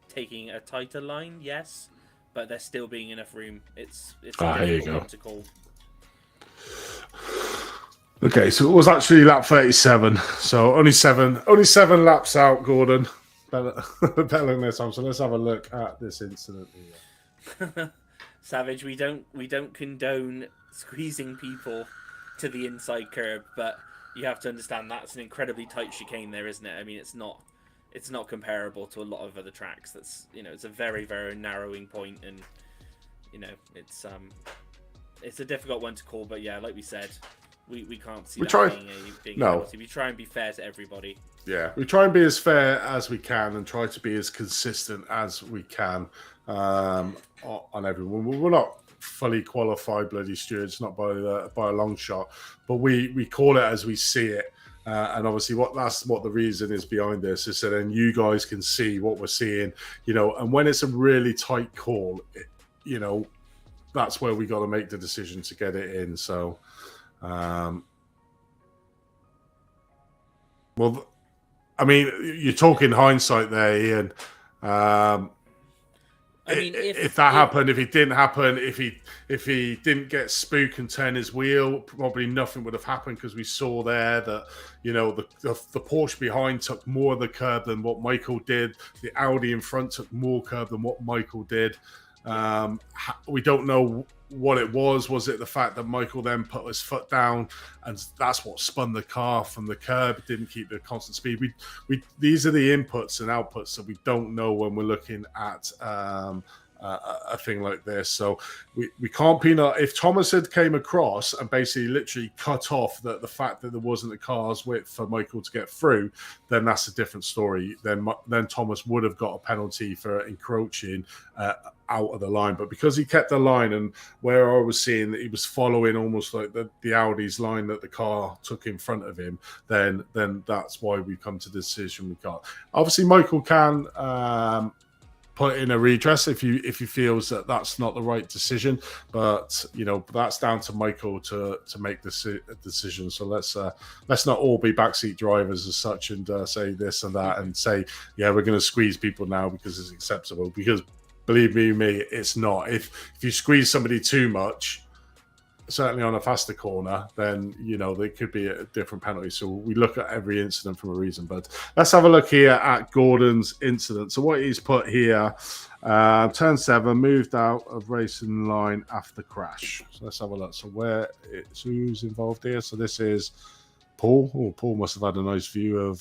taking a tighter line. Yes, but there still being enough room. It's a difficult one to call. Okay, so it was actually lap 37. So only seven laps out, Gordon. Better than this time. So let's have a look at this incident here. Savage, we don't condone squeezing people to the inside curb, but you have to understand that's an incredibly tight chicane there, isn't it? I mean, it's not comparable to a lot of other tracks. That's it's a very, very narrowing point, and it's a difficult one to call. But yeah, like we said, we can't see being a penalty. We try and be fair to everybody. Yeah, we try and be as fair as we can and try to be as consistent as we can on everyone. We're not fully qualified bloody stewards, not by a long shot, but we call it as we see it. And obviously, that's what the reason is behind this is so then you guys can see what we're seeing, And when it's a really tight call, that's where we got to make the decision to get it in. So, well, I mean, you're talking hindsight there, Ian. I mean, if that happened, if it didn't happen, if he didn't get spook and turn his wheel, probably nothing would have happened because we saw there that the Porsche behind took more of the curb than what Michael did. The Audi in front took more curb than what Michael did. We don't know what it was. Was it the fact that Michael then put his foot down and that's what spun the car from the curb? Didn't keep the constant speed. These are the inputs and outputs that we don't know when we're looking at a thing like this. So we can't penalize. If Thomas had came across and basically literally cut off the fact that there wasn't a car's width for Michael to get through, then that's a different story. Then Thomas would have got a penalty for encroaching out of the line. But because he kept the line, and where I was seeing that he was following almost like the Audi's line that the car took in front of him, then that's why we come to the decision we got. Obviously, Michael can put in a redress if he feels that that's not the right decision, but that's down to Michael to make the decision. So let's not all be backseat drivers as such and say this and that and say we're going to squeeze people now because it's acceptable, because believe me, it's not. If you squeeze somebody too much, certainly on a faster corner, then there could be a different penalty. So we look at every incident from a reason. But let's have a look here at Gordon's incident. So what he's put here, turn 7, moved out of racing line after crash. So let's have a look. So who's involved here? So this is Paul. Oh, Paul must have had a nice view of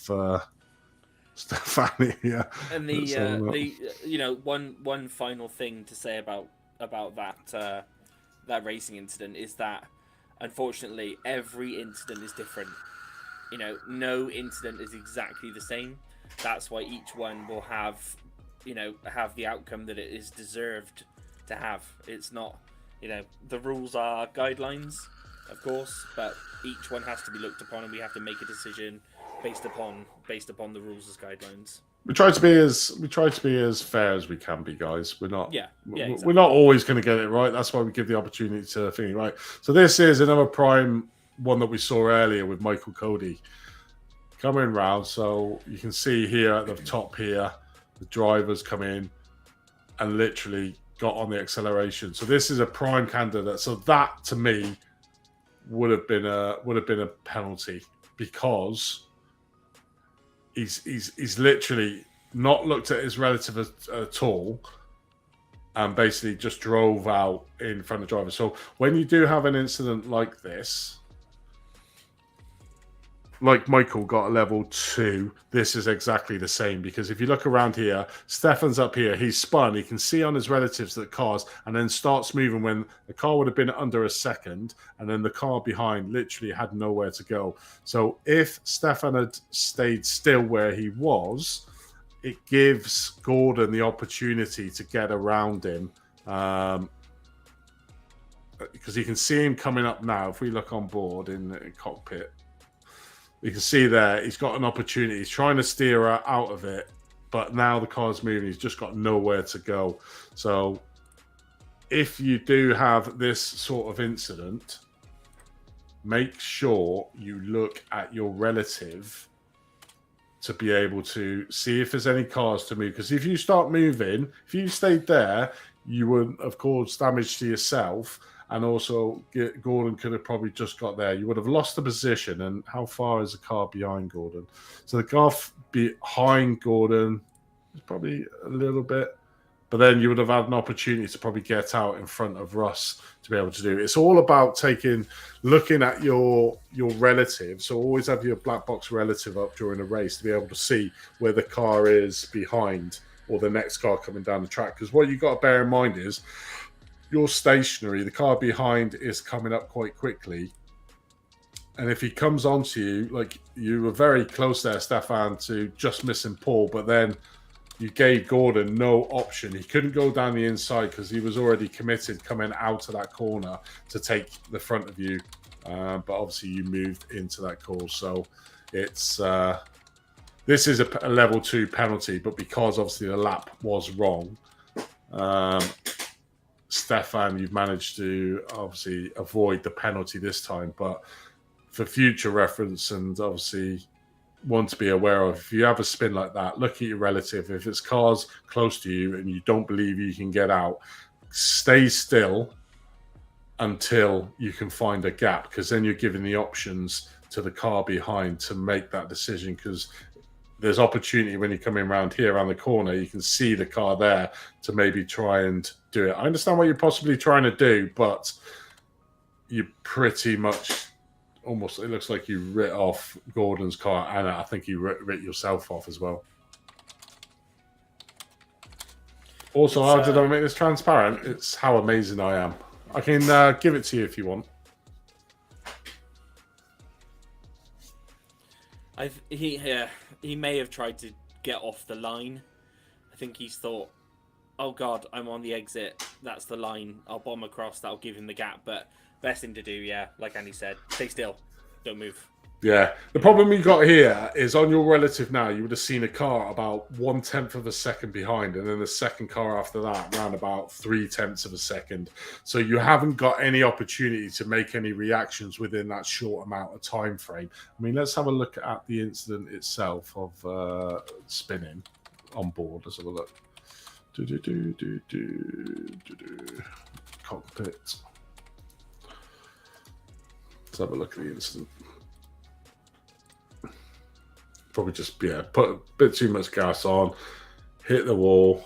Stephanie. Yeah, And the you know, one final thing to say about that that racing incident is that unfortunately every incident is different. You know, no incident is exactly the same. That's why each one will have, you know, have the outcome that it is deserved to have. It's not, you know, the rules are guidelines, of course, but each one has to be looked upon, and we have to make a decision based upon the rules as guidelines. we try to be as fair as we can be, guys. We're not Exactly. we're not always going to get it right. That's why we give the opportunity to think right. So this is another prime one that we saw earlier with Michael Cody coming round. So you can see here at the top here, the drivers come in and literally got on the acceleration. So this is a prime candidate. So that to me would have been a penalty, because he's literally not looked at his relative at all, and basically just drove out in front of the driver. So when you do have an incident like this, like Michael got a level 2, this is exactly the same, because if you look around here, Stefan's up here, he's spun, he can see on his relatives that cars, and then starts moving when the car would have been under a second, and then the car behind literally had nowhere to go. So if Stefan had stayed still where he was, it gives Gordon the opportunity to get around him, because you can see him coming up now. If we look on board in the cockpit, you can see there he's got an opportunity. He's trying to steer out of it, but now the car's moving. He's just got nowhere to go. So if you do have this sort of incident, make sure you look at your relative to be able to see if there's any cars to move. Because if you start moving, if you stayed there, you would, of course, damage to yourself. And also, Gordon could have probably just got there. You would have lost the position. And how far is the car behind Gordon? So the car behind Gordon is probably a little bit. But then you would have had an opportunity to probably get out in front of Russ to be able to do it. It's all about looking at your relative. So always have your black box relative up during a race to be able to see where the car is behind or the next car coming down the track. Because what you've got to bear in mind is, you're stationary, the car behind is coming up quite quickly. And if he comes onto you, like you were very close there, Stefan, to just missing Paul, but then you gave Gordon no option. He couldn't go down the inside because he was already committed coming out of that corner to take the front of you. But obviously you moved into that call. So it's this is a level 2 penalty, but because obviously the lap was wrong, Stefan, you've managed to obviously avoid the penalty this time. But for future reference, and obviously one to be aware of, if you have a spin like that, look at your relative. If it's cars close to you and you don't believe you can get out, stay still until you can find a gap, because then you're giving the options to the car behind to make that decision, because there's opportunity when you're coming around here around the corner. You can see the car there to maybe try and do it. I understand what you're possibly trying to do, but you pretty much almost, it looks like you writ off Gordon's car, and I think you writ yourself off as well. Also, how did I make this transparent? It's how amazing I am. I can give it to you if you want. He may have tried to get off the line. I think he's thought, oh God, I'm on the exit. That's the line. I'll bomb across. That'll give him the gap. But best thing to do, yeah, like Andy said, stay still. Don't move. Yeah. The problem you got here is on your relative now, you would have seen a car about 1/10 of a second behind, and then the second car after that around about 3/10 of a second. So you haven't got any opportunity to make any reactions within that short amount of time frame. I mean, let's have a look at the incident itself of spinning on board. Let's have a look. Cockpit. Let's have a look at the incident. Probably just, put a bit too much gas on, hit the wall.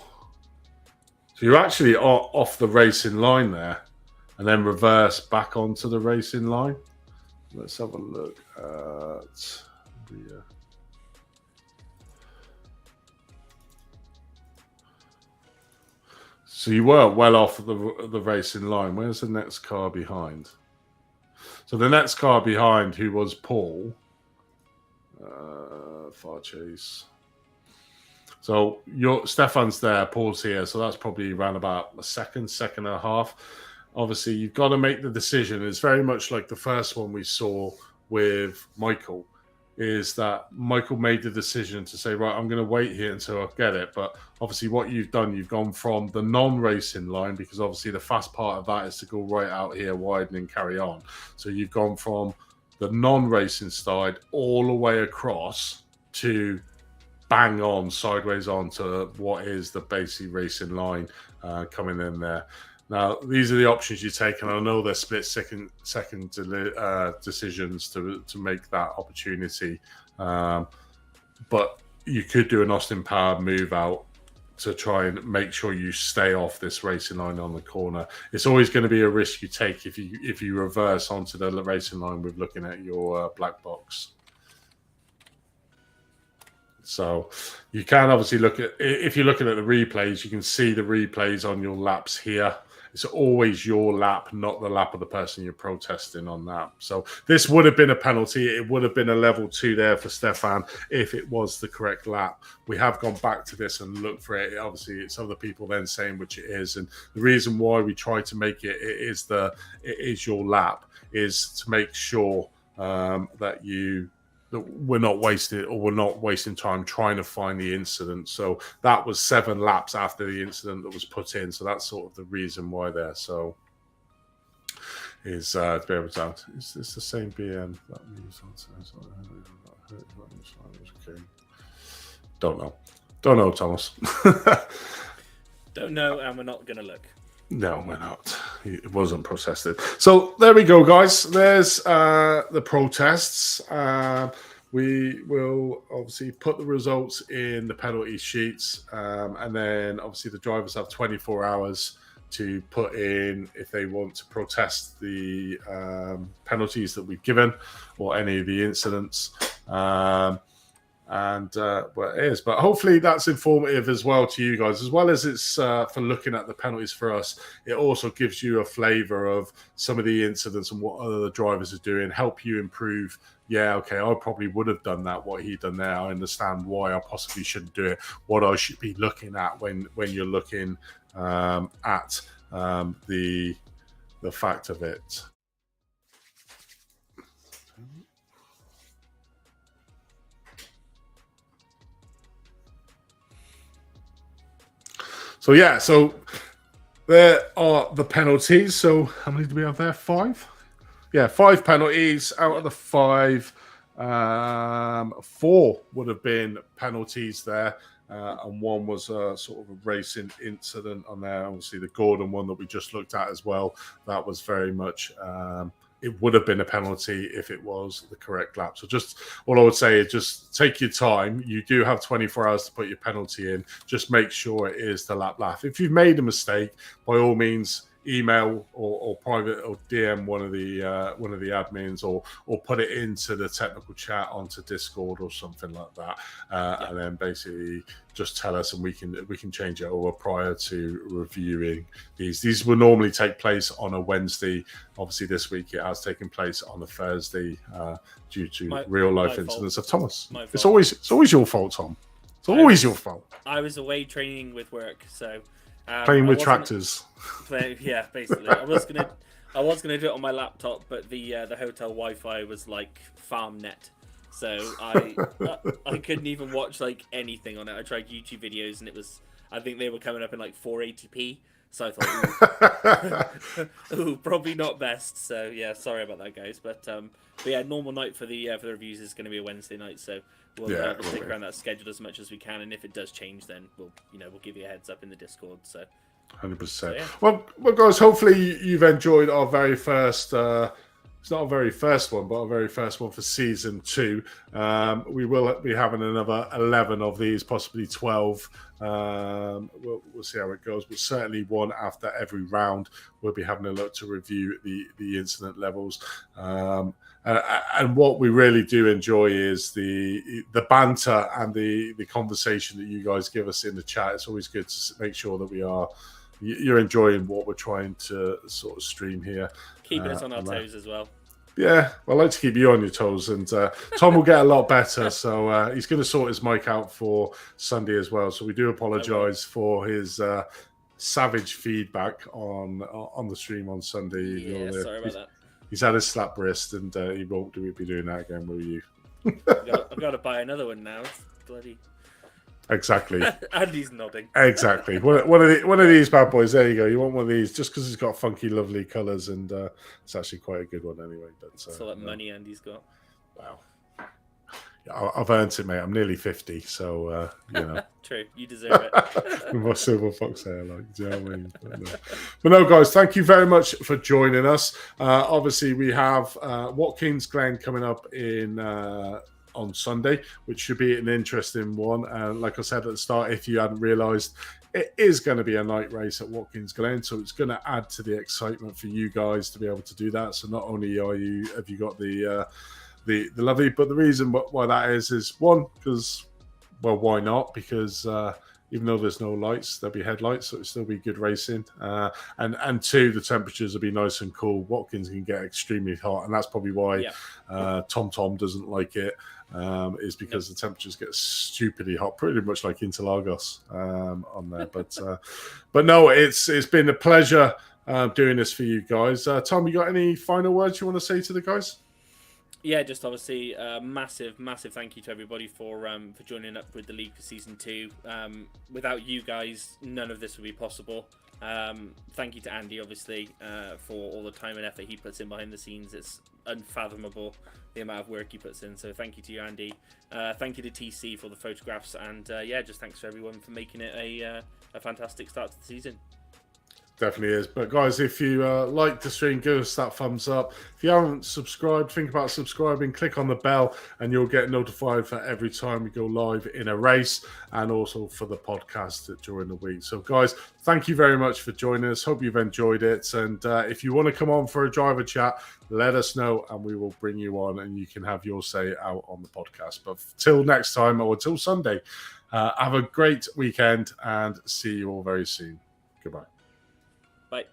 So you're actually off the racing line there, and then reverse back onto the racing line. Let's have a look at the. So you were well off the racing line. Where's the next car behind? So the next car behind, who was Paul, far chase. So Stefan's there, Paul's here. So that's probably around about a second and a half. Obviously, you've got to make the decision. It's very much like the first one we saw with Michael, is that Michael made the decision to say, right, I'm going to wait here until I get it. But obviously what you've done, you've gone from the non-racing line, because obviously the fast part of that is to go right out here, widen and carry on. So you've gone from the non-racing side all the way across to bang on, sideways on to what is the basic racing line coming in there. Now, these are the options you take, and I know they're split second decisions to make that opportunity. But you could do an Austin Power move out to try and make sure you stay off this racing line on the corner. It's always going to be a risk you take if you reverse onto the racing line with looking at your black box. So you can obviously look at, if you're looking at the replays, you can see the replays on your laps here. It's always your lap, not the lap of the person you're protesting on that. So this would have been a penalty. It would have been a level 2 there for Stefan if it was the correct lap. We have gone back to this and looked for it. Obviously, it's other people then saying which it is. And the reason why we try to make it is your lap, is to make sure that we're not wasting time trying to find the incident. So that was 7 laps after the incident that was put in. So that's sort of the reason why there. So is to be able to, is this the same BM that we used on? Okay. Don't know, Thomas. Don't know, and we're not going to look. No, we're not. It wasn't protested. So there we go, guys. There's the protests. We will obviously put the results in the penalty sheets. And then obviously the drivers have 24 hours to put in if they want to protest the penalties that we've given or any of the incidents. Well, it is, but hopefully that's informative as well to you guys, as well as it's for looking at the penalties for us. It also gives you a flavor of some of the incidents and what other drivers are doing, help you improve. Yeah, okay, I probably would have done that, what he done there. I understand why I possibly shouldn't do it, what I should be looking at when you're looking at the fact of it. So yeah, so there are the penalties. So how many do we have there? 5? Yeah, 5 penalties out of the 5. 4 would have been penalties there, and 1 was a sort of a racing incident on there. Obviously, the Gordon one that we just looked at as well, that was very much it would have been a penalty if it was the correct lap. So just all I would say is just take your time. You do have 24 hours to put your penalty in. Just make sure it is the lap. If you've made a mistake, by all means, email or private or DM one of the admins or put it into the technical chat onto Discord or something like that, and then basically just tell us and we can change it over prior to reviewing these. These will normally take place on a Wednesday. Obviously, this week it has taken place on a Thursday due to real life incidents of Thomas. It's always your fault, Tom. It's always your fault. I was away training with work, so. Playing with tractors. Yeah, basically. I was gonna do it on my laptop, but the hotel Wi-Fi was like farm net, so I couldn't even watch like anything on it. I tried YouTube videos, and I think they were coming up in like 480p. So I thought, ooh, probably not best. So yeah, sorry about that, guys. But yeah, normal night for the reviews is going to be a Wednesday night. So we'll stick around that schedule as much as we can. And if it does change, then we'll give you a heads up in the Discord. So 100%. Yeah. Well, guys, hopefully you've enjoyed our very first it's not a very first one, but a very first one for season 2. We will be having another 11 of these, possibly 12. We'll see how it goes, but certainly one after every round. We'll be having a look to review the incident levels. And what we really do enjoy is the banter and the conversation that you guys give us in the chat. It's always good to make sure that you're enjoying what we're trying to sort of stream here. Keeping us on our toes as well. Yeah, I like to keep you on your toes, and Tom will get a lot better. So he's going to sort his mic out for Sunday as well. So we do apologise for his savage feedback on the stream on Sunday. Yeah, sorry about that. He's had his slap wrist, and he won't be doing that again, will you? I've got to buy another one now. It's bloody... Exactly. Andy's nodding. Exactly. One of these bad boys. There you go. You want one of these just because it's got funky, lovely colours, and it's actually quite a good one anyway. But it's all that money Andy's got. Wow. Yeah, I've earned it, mate. I'm nearly 50, so you know. True, you deserve it. With my silver fox hair, like, do you know what I mean? But no, guys, thank you very much for joining us. Obviously, we have Watkins Glen coming up in on Sunday, which should be an interesting one. Like I said at the start, if you hadn't realised, it is going to be a night race at Watkins Glen, so it's going to add to the excitement for you guys to be able to do that. So not only have you got the lovely, but the reason why that is one, because, well, why not? Because even though there's no lights, there'll be headlights, so it'll still be good racing. And two, the temperatures will be nice and cool. Watkins can get extremely hot, and that's probably why Tom doesn't like it, is because the temperatures get stupidly hot, pretty much like Interlagos on there. But no, it's been a pleasure doing this for you guys. Tom, you got any final words you want to say to the guys? Yeah, just obviously massive thank you to everybody for joining up with the league for season 2. Without you guys, none of this would be possible. Thank you to Andy, obviously, for all the time and effort he puts in behind the scenes. It's unfathomable the amount of work he puts in. So thank you to you, Andy. Thank you to TC for the photographs, and just thanks to everyone for making it a fantastic start to the season. Definitely is. But guys, if you like the stream, give us that thumbs up. If you haven't subscribed, think about subscribing, click on the bell, and you'll get notified for every time we go live in a race, and also for the podcast during the week. So guys, thank you very much for joining us. Hope you've enjoyed it. And if you want to come on for a driver chat, let us know and we will bring you on and you can have your say out on the podcast. But till next time, or till Sunday, have a great weekend and see you all very soon. Goodbye. Bye.